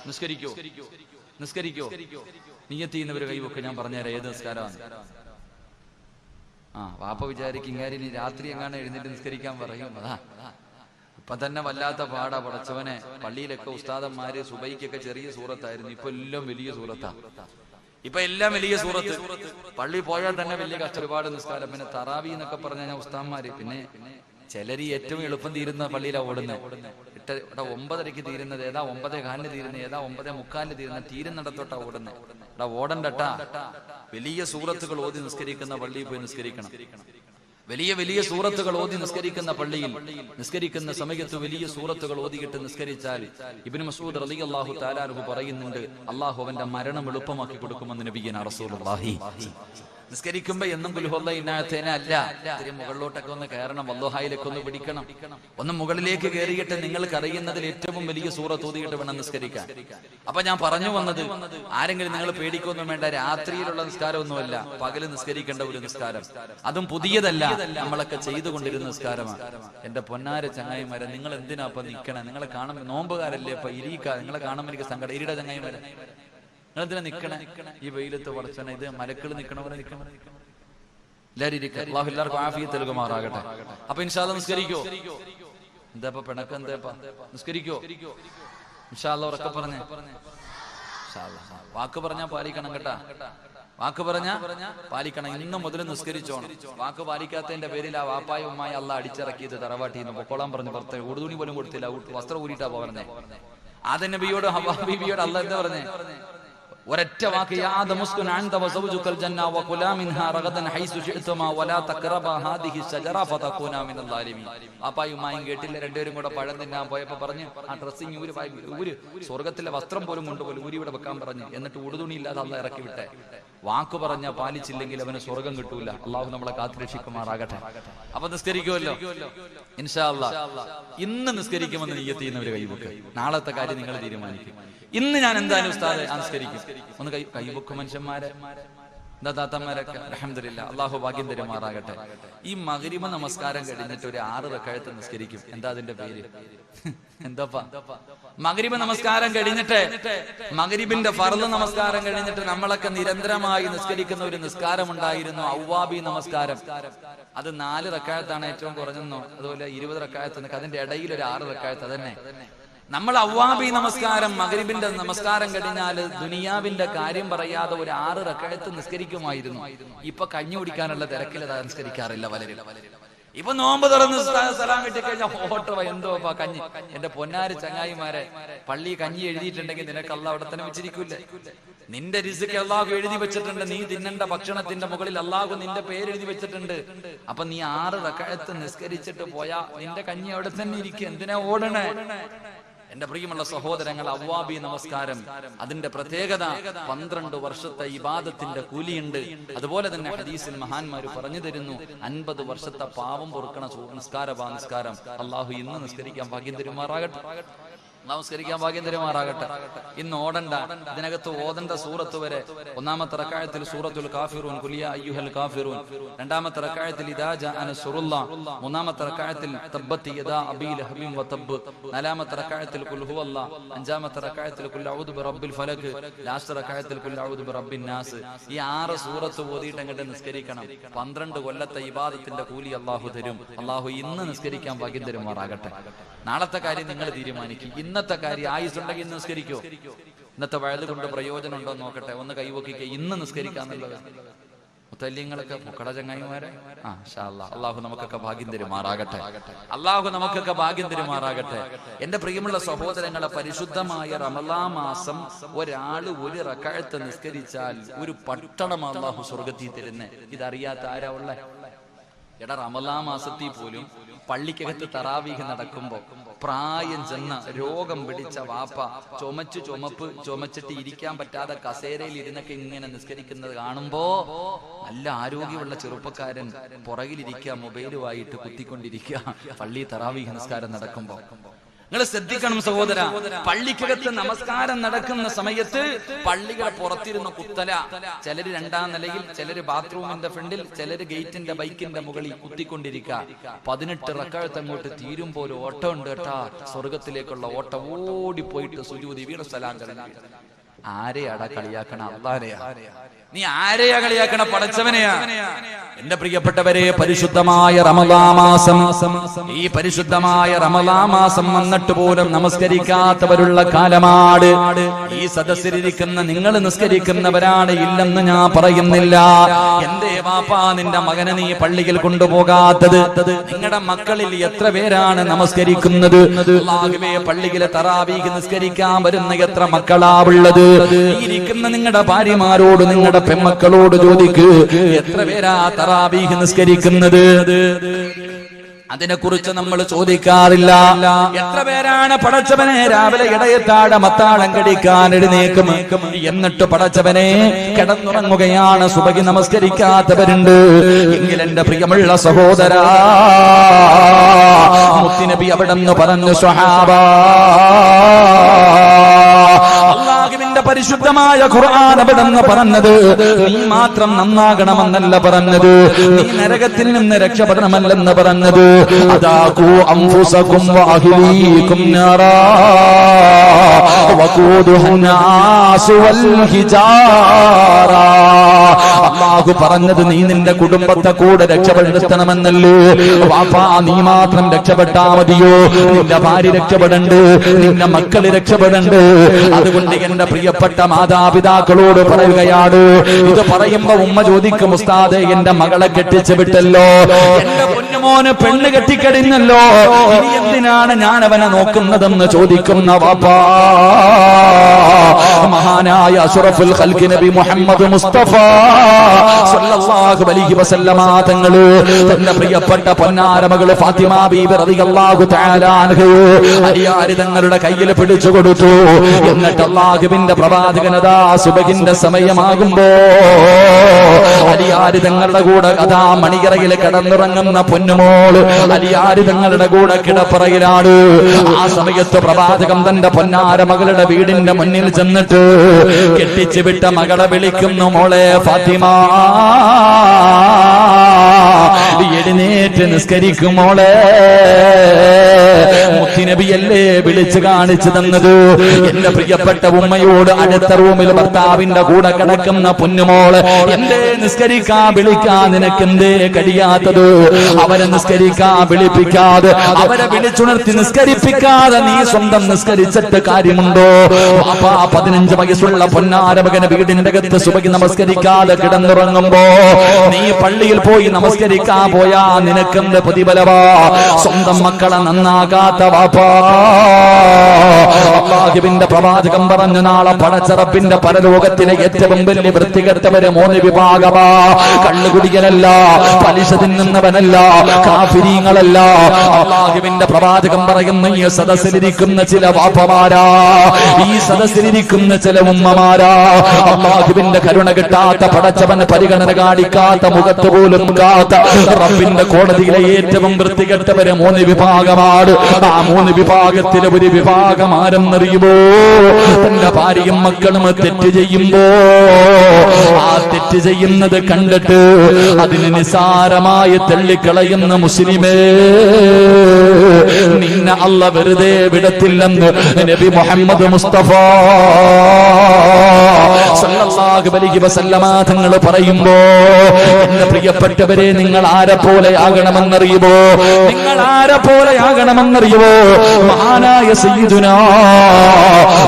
നിസ്കരിക്കോ നിയ്യത്ത് ചെയ്യുന്നവര് കൈവൊക്കെ ഞാൻ പറഞ്ഞുതരാം ഏത് നിസ്കാരമാണ്. വാപ്പ വിചാരിക്കും ഇങ്ങാരി നീ രാത്രി എങ്ങാണ് എഴുന്നേറ്റ് നിസ്കരിക്കാൻ പറയും. ഇപ്പൊ തന്നെ വല്ലാത്ത പാടാ പടച്ചവനെ. പള്ളിയിലൊക്കെ ഉസ്താദന്മാര് സുബൈക്കൊക്കെ ചെറിയ സൂറത്തായിരുന്നു, ഇപ്പൊ എല്ലാം വലിയ സൂറത്താ. പള്ളി പോയാൽ തന്നെ വലിയ കഷ്ടം. ഒരുപാട് നിസ്കാരം. പിന്നെ തറാവി എന്നൊക്കെ പറഞ്ഞ ഉസ്താദന്മാര്. പിന്നെ ചിലര് ഏറ്റവും എളുപ്പം തീരുന്ന പള്ളിയിലാണ് ഓടുന്നത്. 9:30 തീരുന്നത് ഏതാ, 9:15 തീരുന്നത് ഏതാ, 9:45 തീരുന്ന തീരുന്നിടത്തോട്ടാ ഓടുന്നത്. ഓടണ്ടട്ടാ. വലിയ സൂറത്തുകൾ ഓതി നിസ്കരിക്കുന്ന പള്ളിയിൽ പോയി നിസ്കരിക്കണം. വലിയ സൂറത്തുകൾ ഓതി നിസ്കരിക്കുന്ന പള്ളിയിൽ നിസ്കരിക്കുന്ന സമയത്ത് വലിയ സൂറത്തുകൾ ഓതിയിട്ട് നിസ്കരിച്ചാൽ ഇബ്നു മസ്ഊദ് റളിയല്ലാഹു തആല അൻഹു പറയുന്നുണ്ട്, അല്ലാഹു അവന്റെ മരണം എളുപ്പമാക്കി കൊടുക്കുമെന്ന് നബിയുനാ റസൂലുള്ളാഹി. നിസ്കരിക്കുമ്പോ എന്നും കുൽഹുവല്ലാ ഇന്നാഅതൈന അല്ല, ഇത്തിരി മുകളിലോട്ടൊക്കെ ഒന്ന് കയറണം, വല്ലുഹായിലൊക്കെ ഒന്ന് പിടിക്കണം. ഒന്ന് മുകളിലേക്ക് കയറിയിട്ട് നിങ്ങൾക്ക് അറിയുന്നതിൽ ഏറ്റവും വലിയ സൂറത്ത് ഓതിയിട്ട് വേണം നിസ്കരിക്കാൻ. അപ്പൊ ഞാൻ പറഞ്ഞു വന്നത്, ആരെങ്കിലും നിങ്ങൾ പേടിക്കൊന്നും വേണ്ട. രാത്രിയിലുള്ള നിസ്കാരമൊന്നുമല്ല, പകല് നിസ്കരിക്കേണ്ട ഒരു നിസ്കാരം. അതും പുതിയതല്ല, നമ്മളൊക്കെ ചെയ്തുകൊണ്ടിരുന്ന നിസ്കാരമാണ്. എന്റെ പൊന്നാര ചങ്ങായിമാരെ, നിങ്ങൾ എന്തിനാ അപ്പൊ നിൽക്കണം? നിങ്ങളെ കാണുമ്പോൾ നോമ്പുകാരല്ലേ അപ്പൊ ഇരിക്കാ. നിങ്ങളെ കാണുമ്പോൾ എനിക്ക് സങ്കടം. ഇരിയുടെ ചങ്ങായിമാരെ, നിങ്ങളെന്തിനാ നിക്കണേ ഈ വെയിലത്ത്? പടച്ചോനെ, ഇത് മലക്കൾ നിക്കണവരെ നിക്കണം. എല്ലാവരും ഇരിക്കുക. അല്ലാഹു എല്ലാവർക്കും ആഫിയത്ത് നൽകുമാറാകട്ടെ. അപ്പൊ ഇൻഷാ അല്ലാഹ് നിസ്കരിക്കോ? എന്താ പിണക്ക്? എന്താ നിസ്കരിക്കോ? ഇൻഷാ അല്ലാഹ് ഉറക്കെ പറഞ്ഞേ. വാക്ക് പറഞ്ഞാ പാലിക്കണം കേട്ടാ. വാക്ക് പറഞ്ഞാ പാലിക്കണം. ഇന്നും മുതൽ നിസ്കരിച്ചോണം. വാക്ക് പാലിക്കാത്തതിന്റെ പേരിൽ ആ വാപ്പായ ഉമ്മായ അള്ളാഹ് അടിച്ചിറക്കിയത് തറവാട്ടിന്ന് പൊക്കോളാൻ പറഞ്ഞു. പുറത്ത് ഉടുതുണി പോലും കൊടുത്തില്ല, വസ്ത്രം ഊരിട്ടാ പറഞ്ഞേ. ആദം നബിയോട് ഹവ്വാ ബീവിയോട് അള്ളാഹ് എന്താ പറഞ്ഞേ? ഒരൊറ്റ വാക്ക്, യാ ആദം ഉസ്കുൻ അൻത വസൗജുകൽ ജന്ന വകുലാ മിൻഹാ റഗദൻ ഹൈസു ശിഅ്തുമാ വലാ തഖറബാ ഹാദിഹി ശജറ ഫതകൂനാ മിനൽ ളാലിമീൻ. വാപ്പായും ഉമ്മായും കേട്ടില്ല. രണ്ടുപേരും കൂടെ പഴം തിന്നാൻ പോയപ്പോ പറഞ്ഞു, ആ ഡ്രസ്സിങ് ഊര്, സ്വർഗത്തിലെ വസ്ത്രം പോലും കൊണ്ടുപോലും ഊരി ഇവിടെ വെക്കാൻ പറഞ്ഞു. എന്നിട്ട് ഉടുതുണി ഇല്ലാതെ അള്ളാഹ് ഇറക്കി വിട്ടെ. വാക്ക് പറഞ്ഞ പാലിച്ചില്ലെങ്കിൽ അവന് സ്വർഗം കിട്ടൂല. അള്ളാഹു നമ്മളെ കാത്തുരക്ഷിക്കുമാറാകട്ടെ. അപ്പൊ നിസ്കരിക്കുമല്ലോ ഇൻഷാ അല്ലാഹ്. ഇന്ന് നിസ്കരിക്കുമെന്ന് നിയ്യത്ത് ചെയ്യുന്നവര് കൈവെക്ക്. നാളത്തെ കാര്യം നിങ്ങൾ തീരുമാനിക്കും. ഇന്ന് ഞാൻ എന്തായാലും ഉസ്താദെ നിസ്കരിക്കും. ഒന്ന് കൈവെക്കും മനുഷ്യന്മാരെ, എന്താ താത്തന്മാരൊക്കെ. അൽഹംദുലില്ലാഹ്, അള്ളാഹു ഭാഗ്യം തരുമാറാകട്ടെ. ഈ മഗ്രിബ് നമസ്കാരം കഴിഞ്ഞിട്ട് ഒരു 6 റക്അത്ത് നിസ്കരിക്കും. എന്താ അതിന്റെ പേര്? എന്താപ്പാ? മഗ്രിബ് നമസ്കാരം കഴിഞ്ഞിട്ട്, മഗ്രിബിന്റെ ഫർള് നമസ്കാരം കഴിഞ്ഞിട്ട് നമ്മളൊക്കെ നിരന്തരമായി നിസ്കരിക്കുന്ന ഒരു നിസ്കാരം ഉണ്ടായിരുന്നു, അവ്വാബി നമസ്കാരം. അത് 4 റക്അത്താണ് ഏറ്റവും കുറഞ്ഞെന്നോ, അതുപോലെ 20 റക്അത്ത്. അതിന്റെ ഇടയിൽ ഒരു 6 റക്അത്ത്. അതന്നെ നമ്മൾ അവ്വാബി നമസ്കാരം, മഗ്രിബിന്റെ നമസ്കാരം കഴിഞ്ഞാൽ ദുനിയാവിന്റെ കാര്യം പറയാതെ ഒരു 6 റക്അത്ത് നിസ്കരിക്കുമായിരുന്നു. ഇപ്പൊ കഞ്ഞി കുടിക്കാനുള്ള തിരക്കിൽ നിസ്കരിക്കാറില്ല പലരും. ഇപ്പൊ നോമ്പ് തുറന്ന് സലാം കിട്ടിക്കഴിഞ്ഞാൽ ഓട്ടോ എന്തോ കഞ്ഞി. എന്റെ പൊന്നാര് ചങ്ങായിമാരെ, പള്ളി കഞ്ഞി എഴുതിയിട്ടുണ്ടെങ്കിൽ നിനക്ക് അള്ളാഹ് അവിടെ തന്നെ വെച്ചിരിക്കൂല്ലേ? നിന്റെ റിസ്ക് അള്ളാഹു എഴുതി വെച്ചിട്ടുണ്ട്. നീ തിന്നേണ്ട ഭക്ഷണത്തിന്റെ മുകളിൽ അള്ളാഹു നിന്റെ പേര് എഴുതി വെച്ചിട്ടുണ്ട്. അപ്പൊ നീ 6 റക്അത്ത് നിസ്കരിച്ചിട്ട് പോയാ നിന്റെ കഞ്ഞി അവിടെ തന്നെ ഇരിക്കും. എന്തിനാ ഓടണേ? എന്റെ പ്രിയമുള്ള സഹോദരങ്ങൾ, അവ്വാബി നമസ്കാരം, അതിന്റെ പ്രത്യേകത 12 വർഷത്തെ ഇബാദത്തിന്റെ കൂലിയുണ്ട്. അതുപോലെ തന്നെ ഹദീസിൽ മഹാന്മാര് പറഞ്ഞു തരുന്നു, 50 വർഷത്തെ പാവം പൊറുക്കണ നിസ്കാരം. അള്ളാഹു ഇന്ന് നിസ്കരിക്കാൻ ഭാഗ്യം തരുമാറാകട്ടെ. നമസ്കരിക്കാൻ ഭാഗ്യം തരുമാറാകട്ടെ. ഇന്ന് ഓടണ്ട, ഇതിനകത്ത് ഓതണ്ട സൂറത്ത് വരെ. ഒന്നാമത്തെ റക്അത്തിൽ സൂറത്തുൽ കാഫിറൂൻ, ഖുൽ യാ അയ്യുഹൽ കാഫിറൂൻ. രണ്ടാമത്തെ റക്അത്തിൽ ഇദാ ജാഅ നസ്റുല്ലാഹ്. മൂന്നാമത്തെ റക്അത്തിൽ തബ്ബത് യദാ അബീ ലഹബിൻ വതബ്ബ്. നാലാമത്തെ റക്അത്തിൽ ഖുൽ ഹുവല്ലാഹ്. അഞ്ചാമത്തെ റക്അത്തിൽ ഖുൽ അഊദു ബിറബ്ബിൽ ഫലക്. ലാസ്റ്റ് റക്അത്തിൽ ഖുൽ അഊദു ബിറബ്ബിൻ നാസ്. ഈ 6 സൂറത്ത് ഓതിയിട്ട് അങ്ങോട്ട് നിസ്കരിക്കണം. 12 കൊല്ലത്തെ ഇബാദത്തിന്റെ കൂലി അല്ലാഹു തരും. അല്ലാഹു ഇന്ന് നിസ്കരിക്കാൻ ഭാഗ്യം തരുമാറാകട്ടെ. നാളത്തെ കാര്യം നിങ്ങൾ തീരുമാനിക്കും. ഇന്നത്തെ കാര്യം ആയുസുണ്ടെങ്കിൽ നിസ്കരിക്കോ? ഇന്നത്തെ വയല് കൊണ്ട് പ്രയോജനം ഉണ്ടോ നോക്കട്ടെ, ഒന്ന് കൈവക്കിക്ക. ഇന്ന് നിസ്കരിക്കാന്നുള്ളത് മുത്തല്യങ്ങളൊക്കെ മുക്കട ചങ്ങായിമാരെ അള്ളാഹു നമുക്കൊക്കെ ഭാഗ്യം തരുമാറാകട്ടെ. അള്ളാഹു നമുക്കൊക്കെ ഭാഗ്യം തരുമാറാകട്ടെ. എന്റെ പ്രിയമുള്ള സഹോദരങ്ങളെ, പരിശുദ്ധമായ റമളാൻ മാസം ഒരാള് ഒരു റക്അത്ത് നിസ്കരിച്ചാൽ ഒരു പട്ടണം അള്ളാഹു സ്വർഗത്തിൽ തരുന്നേ. ഇതറിയാത്ത ആരാ ഉള്ള? എടാ, റമളാൻ മാസത്തിൽ പോലും പള്ളിക്കകത്ത് തറാവീഹ് നടക്കുമ്പോ പ്രായം ചെന്ന രോഗം പിടിച്ച വാപ്പ ചുമച്ചിട്ട് ഇരിക്കാൻ പറ്റാതെ കസേരയിൽ ഇരുന്നൊക്കെ ഇങ്ങനെ നിസ്കരിക്കുന്നത് കാണുമ്പോ നല്ല ആരോഗ്യമുള്ള ചെറുപ്പക്കാരൻ പുറകിലിരിക്കുക, മൊബൈലുമായിട്ട് കുത്തിക്കൊണ്ടിരിക്കുക പള്ളി തറാവീഹ് നിസ്കാരം നടക്കുമ്പോ. നിങ്ങൾ ശ്രദ്ധിക്കണം സഹോദര, പള്ളിക്കകത്ത് നമസ്കാരം നടക്കുന്ന സമയത്ത് പള്ളികളെ പുറത്തിരുന്ന കുത്തല, ചിലര് 2ാം നിലയിൽ, ചിലര് ബാത്റൂമിന്റെ ഫ്രണ്ടിൽ, ചിലര് ഗേറ്റിന്റെ ബൈക്കിന്റെ മുകളിൽ കുത്തിക്കൊണ്ടിരിക്കുക. 18 റക്അത്ത് അങ്ങോട്ട് തീരുമ്പോ ഒരു ഓട്ടം ഉണ്ട് കേട്ടാ, സ്വർഗത്തിലേക്കുള്ള ഓട്ടം. ഓടിപ്പോയിട്ട് സുജൂദി വീണ സലാം ചൊല്ലി. ആരെയാടാ കളിയാക്കണ? അല്ലാഹുവിനെയാ. നീ ആരെയാ കളിയാക്കണ? പടച്ചവനെയാ. എന്റെ പ്രിയപ്പെട്ടവരെ, പരിശുദ്ധമായ റമളാൻ മാസം, ഈ പരിശുദ്ധമായ റമളാൻ മാസം വന്നിട്ട് പോലും നമസ്കരിക്കാത്തവരുള്ള കാലമാണ്. ഈ സദസ്സിലിരിക്കുന്ന നിങ്ങൾ നിസ്കരിക്കുന്നവരാണ്, ഇല്ലെന്ന് ഞാൻ പറയുന്നില്ല. എന്തേ വാപ്പാ നിന്റെ മകനെ നീ പള്ളിയിൽ കൊണ്ടുപോകാത്തത്? നിങ്ങളുടെ മക്കളിൽ എത്ര പേരാണ് നമസ്കരിക്കുന്നത്? അല്ലാഹുവേ, പള്ളിയിലെ തറാവീഹ് നിസ്കരിക്കാൻ വരുന്ന എത്ര മക്കളാ ഉള്ളത്? ഇരിക്കുന്ന നിങ്ങളുടെ ഭാര്യമാരോട്, നിങ്ങളുടെ പെൺമക്കളോട് ചോദിക്ക്, എത്ര പേരാ തറാവീഹ് നിസ്കരിക്കുന്നത്? അതിനെക്കുറിച്ച് നമ്മൾ ചോദിക്കാറില്ല. എത്ര പേരാണ് പടച്ചവനെ രാവിലെ ഇടയത്താഴം അത്താഴം കടിക്കാൻ എഴുന്നേക്കും, എന്നിട്ട് പടച്ചവനെ കിടന്നുറങ്ങുകയാണ്, സുബഹി നമസ്കരിക്കാത്തവരുണ്ട്. എങ്കിൽ എന്റെ പ്രിയമുള്ള സഹോദരാ, മുത്തുനബി അവിടെന്ന് പറഞ്ഞു, സ്വഹാബാ, അല്ലാഹുവിന്റെ പരിശുദ്ധമായ ഖുർആൻ അവിടെന്ന് പറഞ്ഞത് നീ മാത്രം നന്നാകണമെന്നല്ല പറഞ്ഞത്, നീ നരകത്തിൽ നിന്ന് രക്ഷപ്പെടണമെല്ലെന്ന് പറഞ്ഞത്. അദാഖു അൻഫുസകും വഅഹ്ലീകും നാറാ വഖൂദുഹന്നാസു വൽ ഹിജാറാ. അല്ലാഹു പറഞ്ഞത് നീ നിന്റെ കുടുംബത്തെ കൂടെ രക്ഷപ്പെടുത്തണമെന്നല്ലേ. വാപ്പാ, നീ മാത്രം രക്ഷപ്പെട്ടാ മതിയോ? നിന്റെ ഭാര്യ രക്ഷപ്പെടണ്ട്, നിന്റെ മക്കള് രക്ഷപ്പെടണ്ട്. അതുകൊണ്ട് എന്റെ പ്രിയപ്പെട്ട മാതാപിതാക്കളോട് പറയുകയാണ്. ഇത് പറയുമ്പോ ഉമ്മ ചോദിക്കും, ഉസ്താദേ എന്റെ മകളെ കെട്ടിച്ചു വിട്ടല്ലോ, എന്റെ പൊന്നുമോന് പെണ്ണ് കെട്ടിക്കഴിഞ്ഞല്ലോ, ഇനി എന്തിനാണ് ഞാൻ അവനെ നോക്കുന്നതെന്ന് ചോദിക്കുന്ന വാപ്പാ. മഹാനായ അഷ്റഫുൽ ഖൽഖ് നബി മുഹമ്മദ് മുസ്തഫ സല്ലല്ലാഹു അലൈഹി വസല്ലമ തങ്ങള് തന്റെ പ്രിയപ്പെട്ട പൊന്നാര മകള് ഫാത്തിമ ബീബി റളിയല്ലാഹു തആല അൻഹ അലിയാരി തങ്ങളുടെ കയ്യിൽ പിടിച്ചു കൊടുത്തു. എന്നിട്ട് അല്ലാഹുവിന്റെ പ്രവാചകനതാ സുബഹിന്റെ സമയമാകുമ്പോ അലിയാരി തങ്ങളുടെ കൂടെ അതാ മണിയറയിൽ കിടന്നുറങ്ങുന്ന പൊന്നുമോള് അലിയാരി തങ്ങളുടെ കൂടെ കിടപ്പറയിലാണ്. ആ സമയത്ത് പ്രവാചകം തന്റെ പൊന്നാര മകളുടെ വീടിന്റെ മുന്നിൽ ചെന്നിട്ട് കെട്ടിച്ചു വിട്ട മകളെ വിളിക്കുന്നു, മോളെ ഫാത്തിമ, എഴുന്നേറ്റ് നിസ്കരിക്കും മോളെ. മുത്തുനബിയല്ലേ വിളിച്ചു കാണിച്ചു തന്നത്. എന്റെ പ്രിയപ്പെട്ട ഉമ്മയോട് അടുത്ത റൂമിൽ ഭർത്താവിന്റെ കൂടെ കിടക്കുന്ന പൊന്നുമോള്, എന്തേ നിസ്കരിക്കാ വിളിക്കാ നിനക്കെന്തേ കഴിയാത്തത്? അവരെ നിസ്കരിക്കാ വിളിപ്പിക്കാതെ, അവരെ വിളിച്ചുണർത്തി നിസ്കരിപ്പിക്കാതെ നീ സ്വന്തം നിസ്കരിച്ചിട്ട് കാര്യമുണ്ടോ? 15 വയസ്സുള്ള പൊന്നാര മകന് വീടിന്റെ അകത്ത് സുബഹി നമസ്കരിക്കാതെ കിടന്നുറങ്ങുമ്പോ നീ പള്ളിയിൽ പോയി നമസ്കരിക്കാൻ പോയാ നിനക്കെന്ത് പ്രതിഫലവാ? സ്വന്തം മക്കളെ നന്നാകാത്ത വാപ്പാ. അല്ലാഹുവിന്റെ പ്രവാചകം പറഞ്ഞു, നാളെ പടച്ചറപ്പിന്റെ പരലോകത്തിലെ ഏറ്റവും വലിയ വൃത്തികെട്ടവര് 3 വിഭാഗമാ. കള്ളുകുടിക്കലല്ല, പലിശ തിന്നുന്നവനല്ല, കാഫിരീങ്ങളല്ല. അല്ലാഹുവിന്റെ പ്രവാചകം പറയുന്നു, ഈ സദസ്സിലിരിക്കുന്ന ചില വാപ്പമാരാ, ഈ സദസ്സിലിരിക്കുന്ന ചില ഉമ്മമാരാ, അല്ലാഹുവിന്റെ കരുണ കിട്ടാത്ത, പടച്ചവന് പരിഗണന കാണിക്കാത്ത, മുഖത്ത് പോലും കാത്ത റബ്ബിന്റെ കോടതിയിലെ ഏറ്റവും വൃത്തികെട്ടവരെ 3 വിഭാഗമാണ്. ആ 3 വിഭാഗത്തിലെ ഒരു വിഭാഗം ആരെന്നറിയുമോ? തന്റെ ഭാര്യയും മക്കളും തെറ്റ് ചെയ്യുമ്പോ ആ തെറ്റ് ചെയ്യുന്നത് കണ്ടിട്ട് അതിന് നിസാരമായി തള്ളിക്കളയുന്ന മുസ്ലിമേ. നിന്നെ അല്ല വെറുതെ വിടത്തില്ലെന്ന് നബി മുഹമ്മദ് മുസ്തഫ സല്ലല്ലാഹു അലൈഹി വസല്ലമ തങ്ങൾ പറയുമ്പോ, എന്റെ പ്രിയപ്പെട്ടവരെ, നിങ്ങൾ ആരെ പോലെയാകണമെന്നറിയുമോ? നിങ്ങൾ ആരെ പോലെയാകണമെന്നറിയുമോ? മഹാനായ സയ്യിദുനാ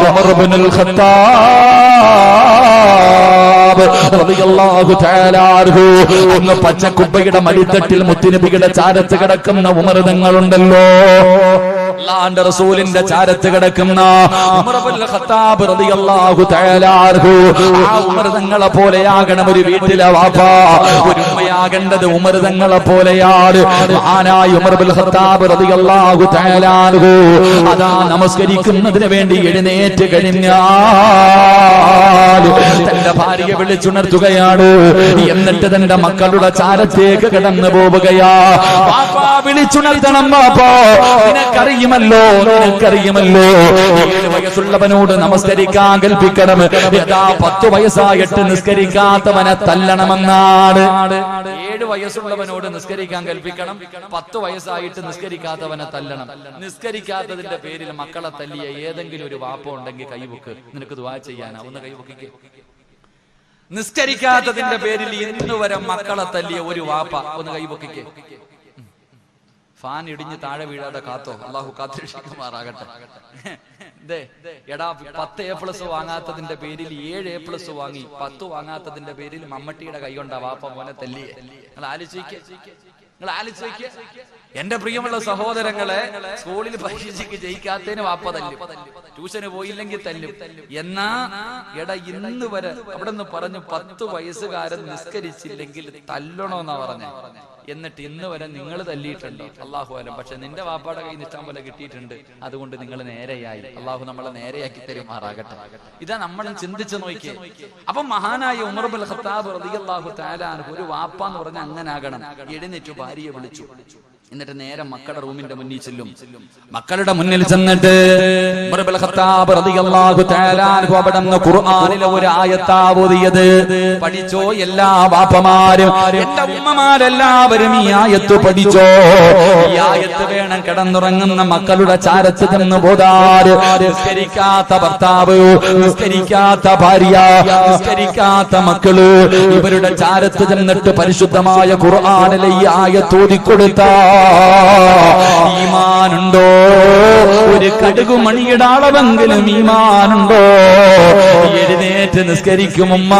ഉമർ ഇബ്നുൽ ഖത്താബ് റളിയല്ലാഹു തആല അൻഹു ഒന്ന് പച്ചക്കുപ്പയുടെ മടിത്തട്ടിൽ മുത്തുനബിയുടെ ചാരത്ത് കിടക്കുന്ന ഉമർ തങ്ങളുണ്ടല്ലോ, അല്ലാഹുവിന്റെ റസൂലിന്റെ ചാരത്ത് കിടക്കുന്ന ഉമർ ഇബ്നുൽ ഖത്താബ് റളിയല്ലാഹു തആല അൻഹു, ആ ഉമർ തങ്ങളെ പോലെയാകണം ഒരു വീട്ടിലെ വാപ്പ. ഒരു ഉമ്മയാകേണ്ടത് ഉമർ തങ്ങളെ പോലെയാണ്. മഹാനായ ഉമർ ഇബ്നുൽ ഖത്താബ് റളിയല്ലാഹു തആല അൻഹു അതാ നമസ്കരിക്കുന്നതിന് വേണ്ടി എഴുന്നേറ്റ് കഴിഞ്ഞാൽ തന്റെ ഭാര്യയെ വിളിച്ചുണർത്തുകയാണ്. എന്നിട്ട് തന്റെ മക്കളുടെ ചാരത്തേക്ക് കടന്നു പോവുകയാ. വാപ്പാ, വിളിച്ചുണർത്തണം വാപ്പാ, നിനക്കറിയുമല്ലോ 7 വയസ്സുള്ളവനോട് നമസ്കരിക്കാൻ കൽപ്പിക്കണം. ഏതാ 10 വയസ്സായിട്ട് നിസ്കരിക്കാത്തവനെ തല്ലണമെന്നാണ്. 7 വയസ്സുള്ളവനോട് നിസ്കരിക്കാൻ കൽപ്പിക്കണം, 10 വയസ്സായിട്ട് നിസ്കരിക്കാത്തവനെ തല്ലണം. നിസ്കരിക്കാത്തതിന്റെ പേരിൽ മക്കളെ തല്ലിയ ഏതെങ്കിലും ഒരു വാപ്പ ഉണ്ടെങ്കിൽ കൈവക്ക്, നിനക്ക് ദുആ ചെയ്യാനാ, ഒന്ന് കൈവക്കിക്കേ. നിസ്കരിക്കാത്തതിന്റെ പേരിൽ ഇന്ന് വരെ മക്കളെ തല്ലിയ ഒരു വാപ്പ ഒന്ന് കൈവക്കിക്കേ. ഫാൻ ഇടിഞ്ഞ് താഴെ വീഴാതെ കാത്തോ, അള്ളാഹു കാത്തിരക്ഷിക്കുമാറാകട്ടെ. എടാ, 10 A+ വാങ്ങാത്തതിന്റെ പേരിൽ 7 A+ വാങ്ങി, 10 വാങ്ങാത്തതിന്റെ പേരിൽ മമ്മട്ടിയുടെ കൈ കൊണ്ടാ വാപ്പ മോനെ തല്ലിയെ. നിങ്ങൾ ആലോചിക്കുക. എന്റെ പ്രിയമുള്ള സഹോദരങ്ങളെ, സ്കൂളിൽ പരീക്ഷയ്ക്ക് ജയിക്കാത്തതിന് വാപ്പ തല്ലും, ട്യൂഷന് പോയില്ലെങ്കിൽ തല്ലും. എന്നാ എടാ, ഇന്ന് വരെ അവിടെ നിന്ന് പറഞ്ഞു 10 വയസ്സുകാരൻ നിസ്കരിച്ചില്ലെങ്കിൽ തല്ലണോന്നാ പറഞ്ഞേ. എന്നിട്ട് ഇന്ന് വരെ നിങ്ങൾ തല്ലിയിട്ടുണ്ടോ? അള്ളാഹു അലം. പക്ഷെ നിന്റെ വാപ്പാടെ കയ്യിൽ ഇഷ്ടം പോലെ കിട്ടിയിട്ടുണ്ട്, അതുകൊണ്ട് നിങ്ങൾ നേരെയായി. അള്ളാഹു നമ്മളെ നേരെയാക്കി തരുമാറാകട്ടെ. ഇതാ നമ്മൾ ചിന്തിച്ചു നോക്കിയേ. അപ്പൊ മഹാനായ ഉമർ ഇബ്നുൽ ഖത്താബ് റളിയല്ലാഹു തആല അൻഹു ഒരു വാപ്പ എന്ന് പറഞ്ഞാൽ അങ്ങനെ ആകണം. എഴുന്നേറ്റ് ഭാര്യയെ വിളിച്ചു. എന്നിട്ട് നേരെ മക്കളുടെ റൂമിന്റെ മുന്നിൽ ചെല്ലും. മക്കളുടെ മുന്നിൽ ചെന്നിട്ട് ഉമർ ഇബ്നുൽ ഖത്താബ് റളിയല്ലാഹു തആല അൻഹു അവിടുന്ന് ഖുർആനിലെ ഒരു ആയത്താ ഓതിയത്. പഠിച്ചോ എല്ലാ വാപ്പമാരും, എന്റെ ഉമ്മമാരെല്ലാവരും ഈ ആയത്ത് പഠിച്ചോ. ഈ ആയത്ത് വേണം കിടന്നുറങ്ങുന്ന മക്കളുടെ ചാരത്ത് ചെന്ന് പോതാര്. നിസ്കരിക്കാത്ത ഭർത്താവ്, നിസ്കരിക്കാത്ത ഭാര്യ, നിസ്കരിക്കാത്ത മക്കള്, ഇവരുടെ ചാരത്ത് ചെന്നിട്ട് പരിശുദ്ധമായ ഖുർആനിലെ ഈ ആയത്ത് ഓതിക്കൊടുത്ത ഈമാനുണ്ടോ? ഒരു കടുകുമണിയുടെ അളവെങ്കിലും ഈമാനുണ്ടോ? എഴുന്നേറ്റ് നിസ്കരിക്കും ഉമ്മ,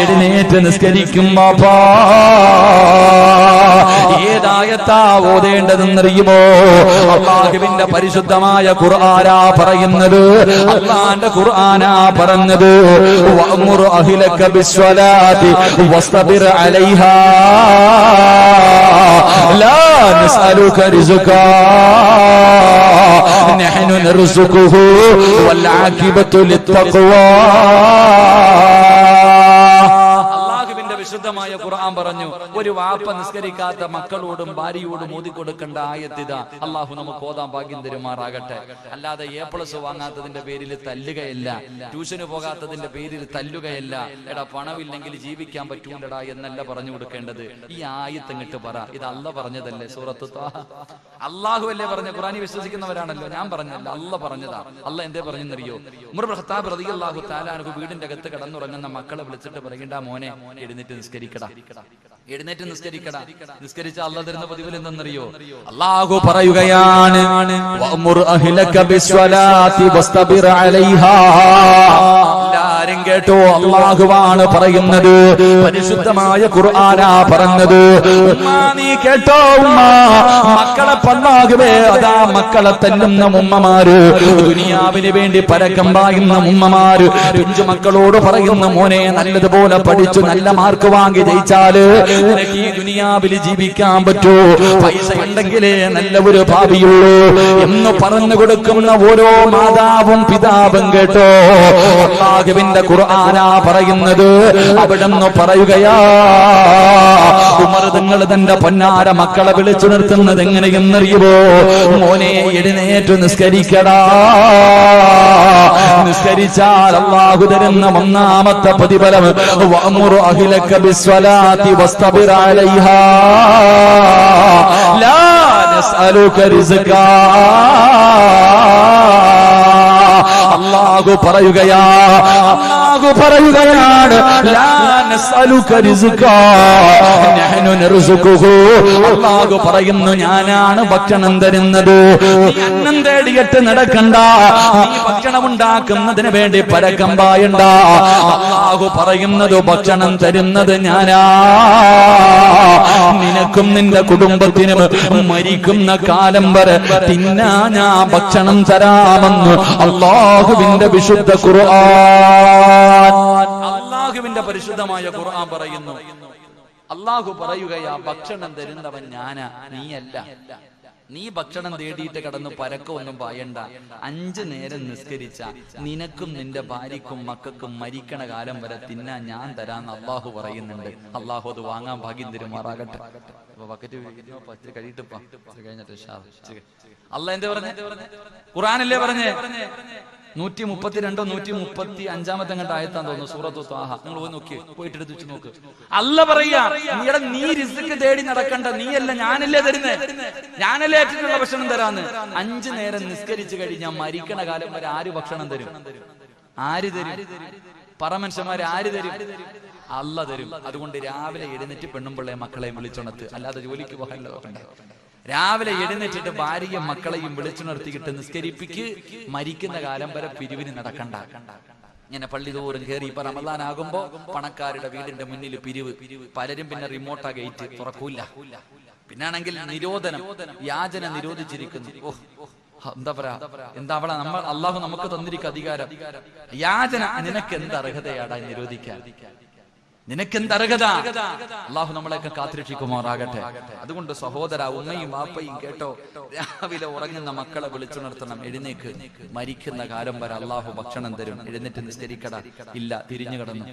എഴുന്നേറ്റ് നിസ്കരിക്കും ബാപ്പാ. ഏതായത്താ ഓതേണ്ടതെന്നറിയുമോ? അല്ലാഹുവിന്റെ പരിശുദ്ധമായ ഖുർആനാ പറയുന്നത്. അല്ലാഹുവിന്റെ ഖുർആനാ പറഞ്ഞത്, വഅ്മുർ അഹ്ലക ബിസ്സലാത്തി വസ്തബിർ അലൈഹാ ലാ നസ്അലുക റിസ്ഖാ നഹ്നു നർസുഖുഹു വൽ ആഖിബത്തു ലിത്തഖ്വാ. വിശുദ്ധമായ ഖുർആൻ പറഞ്ഞു, ഒരു വാപ്പ നിസ്കരിക്കാത്ത മക്കളോടും ഭാര്യയോടും ഓതിക്കൊടുക്കേണ്ട ആയത്തിതാ. അള്ളാഹു നമുക്ക് ഓതാൻ ഭാഗ്യം തരുമാറാകട്ടെ. അല്ലാതെ A+ വാങ്ങാത്തതിന്റെ പേരിൽ തല്ലുകയല്ല, ട്യൂഷന് പോകാത്തതിന്റെ പേരിൽ തല്ലുകയല്ല. എടാ, പണമില്ലെങ്കിൽ ജീവിക്കാൻ പറ്റൂലടാ എന്നല്ല പറഞ്ഞു കൊടുക്കേണ്ടത്. ഈ ആയത്ത് ഇങ്ങോട്ട് പറ, ഇത് അല്ല പറഞ്ഞതല്ലേ? സൂറത്ത് ത്വാഹ അള്ളാഹു അല്ലേ പറഞ്ഞ? ഖുർആനിൽ വിശ്വസിക്കുന്നവരാണല്ലോ, ഞാൻ പറഞ്ഞല്ല, അല്ല പറഞ്ഞതാ. അല്ല എന്തേ പറഞ്ഞെന്നറിയോ? ഉമർ ഇബ്നുൽ ഖത്താബ് റളിയല്ലാഹു തആല അൻഹു വീടിന്റെ അകത്ത് കിടന്നുറങ്ങുന്ന മക്കളെ വിളിച്ചിട്ട് പറയണ്ട, മോനെ എഴുന്നേറ്റ് നിസ്കരിക്കടാ, എഴുന്നേറ്റ് നിസ്കരിക്കടാ. നിസ്കരിച്ച അല്ലാഹു തരുന്ന പ്രതിഫലം എന്തെന്നറിയോ? അല്ലാഹു പറയുകയാണ്, വഅ്മുർ അഹ്ലക ബിസ്സലാത്തി വസ്തബിർ അലൈഹാ. എല്ലാരും കേട്ടോ, അല്ലാഹുവാണ് പറയുന്നത്, പരിശുദ്ധമായ ഖുർആനാ പറഞ്ഞത്. ഉമ്മ നീ കേട്ടോ, ഉമ്മ മക്കളെ പല്ലാകുവേ അതാ മക്കളെ തല്ലുന്ന ഉമ്മമാര്, ദുനിയാവിന് വേണ്ടി പരക്കം പായുന്ന ഉമ്മമാര് പിഞ്ചു മക്കളോട് പറയുന്ന, മോനെ നല്ലതുപോലെ പഠിച്ചു നല്ല മാർക്ക് വാങ്ങി ജയിച്ചാല് നിനക്ക് ഈ ദുനിയാവിൽ ജീവിക്കാൻ പറ്റൂ, പൈസ ഉണ്ടെങ്കിലേ നല്ല ഒരു ഭാവിയുള്ളൂ എന്ന് പറഞ്ഞു കൊടുക്കുന്ന ഓരോ മാതാവും പിതാവും കേട്ടോ, അല്ലാഹുവിന്റെ ഖുർആനാ പറയുന്നത്. അവിടെന്ന് പറയുകയാ, ഉമർ തങ്ങൾ തന്റെ പൊന്നാര മക്കളെ വിളിച്ചു നിർത്തുന്നത് എങ്ങനെയെന്നറിയുമോ? മോനെ എഴുന്നേറ്റ് നിസ്കരിക്കടാ. നിസ്കരിച്ചാൽ അല്ലാഹു തരുന്ന ഒന്നാമത്തെ പ്രതിഫലം, വഅ്മുർ അഹ്ലക ബിസ്സലാത്തി വസ്തബിർ അലൈഹാ ലാ നസ്അലുക റിസ്കാ. അല്ലാഹു പറയുകയാണ് ലാ നസ്അലുക റിസ്കാ നഹ്നു നർസുഖുഹു. അല്ലാഹു പറയുന്നു ഞാനാണ് ഭക്ഷണം തരുന്നത്. നീ അന്നം തേടിയിട്ട് നടക്കണ്ട, നീ ഭക്ഷണം ഉണ്ടാക്കുന്നതിന് വേണ്ടി പരക്കം പായണ്ട. അല്ലാഹു പറയുന്നത് ഭക്ഷണം തരുന്നത് ഞാനാ. നിനക്കും നിന്റെ കുടുംബത്തിനും മരിക്കുന്ന കാലം വരെ തിന്നാ ഞാൻ ഭക്ഷണം തരാമെന്ന് അല്ലാഹുവിന്റെ വിശുദ്ധ ഖുർആൻ, അല്ലാഹുവിന്റെ പരിശുദ്ധമായ ഖുർആൻ പറയുന്നു. അല്ലാഹു പറയുകയാ ഭക്ഷണം തരുന്നവൻ ഞാനാ, നീയല്ല. നീ ഭക്ഷണം തേടിയിട്ട് കടന്ന് പരക്കൊന്നും പായണ്ട. 5 നേരം നിസ്കരിച്ച നിനക്കും നിന്റെ ഭാര്യക്കും മക്കൾക്കും മരിക്കണ കാലം വരെ തിന്നാൻ ഞാൻ തരാന്ന് അള്ളാഹു പറയുന്നുണ്ട്. അള്ളാഹു അത് വാങ്ങാൻ ഭാഗ്യം തരുമാറാകട്ടെ. അള്ളാഹ് എന്താ പറഞ്ഞ? ഖുർആനല്ലേ പറഞ്ഞേ? 132 135 കണ്ട ആയത്താന്ന് തോന്നുന്നു, സൂറത്തു ത്വാഹ. നിങ്ങൾ പോയി നോക്കി, പോയിട്ട് എടുത്ത് നോക്ക്. അല്ല പറയാ, നീ റിസ്ക് തേടി നടക്കണ്ട, നീയല്ല ഞാനല്ലേ തരുന്നേ, ഞാനല്ലേ ഏറ്റിട്ടുള്ള ഭക്ഷണം തരാന്ന്. 5 നേരം നിസ്കരിച്ചു കഴിഞ്ഞാൽ മരിക്കണ കാലം വരെ ആര് ഭക്ഷണം തരും? ആര് തരും? പറമനുഷ്യന്മാര് ആര് തരും? അല്ല തരും. അതുകൊണ്ട് രാവിലെ എഴുന്നേറ്റ് പെണ്ണുമ്പിള്ളയെ മക്കളെയും വിളിച്ചുണർത്ത്, അല്ലാതെ ജോലിക്ക് പോകാൻ നോക്കണ്ട. രാവിലെ എഴുന്നേറ്റിട്ട് ഭാര്യയും മക്കളെയും വിളിച്ചുണർത്തിയിട്ട് നിസ്കരിപ്പിക്ക്. മരിക്കുന്ന കാലം വരെ പിരിവിന് നടക്കണ്ട. ഇങ്ങനെ പള്ളി തോറും കയറി ഇപ്പൊ റമദാനാകുമ്പോ പണക്കാരുടെ വീടിന്റെ മുന്നിൽ പിരിവ്. പലരും പിന്നെ റിമോട്ടാ ഗേറ്റ് തുറക്കൂല. പിന്നാണെങ്കിൽ നിരോധനം, യാചന നിരോധിച്ചിരിക്കുന്നു. എന്താ പറയാ, എന്താ അവിടെ നമ്മൾ അള്ളാഹു നമുക്ക് തന്നിരിക്കുന്ന അധികാരം. യാചന നിനക്ക് എന്ത് അർഹതയാടാ നിരോധിക്കാൻ? നിനക്കെന്ത് അർഹത? അള്ളാഹു നമ്മളെയൊക്കെ കാത്തിരക്ഷിക്കുമാറാകട്ടെ. അതുകൊണ്ട് സഹോദര, ഉമ്മയും വാപ്പയും കേട്ടോ, രാവിലെ ഉറങ്ങുന്ന മക്കളെ വിളിച്ചുണർത്തണം. എഴുന്നേക്ക്, മരിക്കുന്ന കാലം വരെ അള്ളാഹു ഭക്ഷണം തരും. എഴുന്നേറ്റ് നിസ്കരിക്കട. ഇല്ല, തിരിഞ്ഞു കിടന്നു.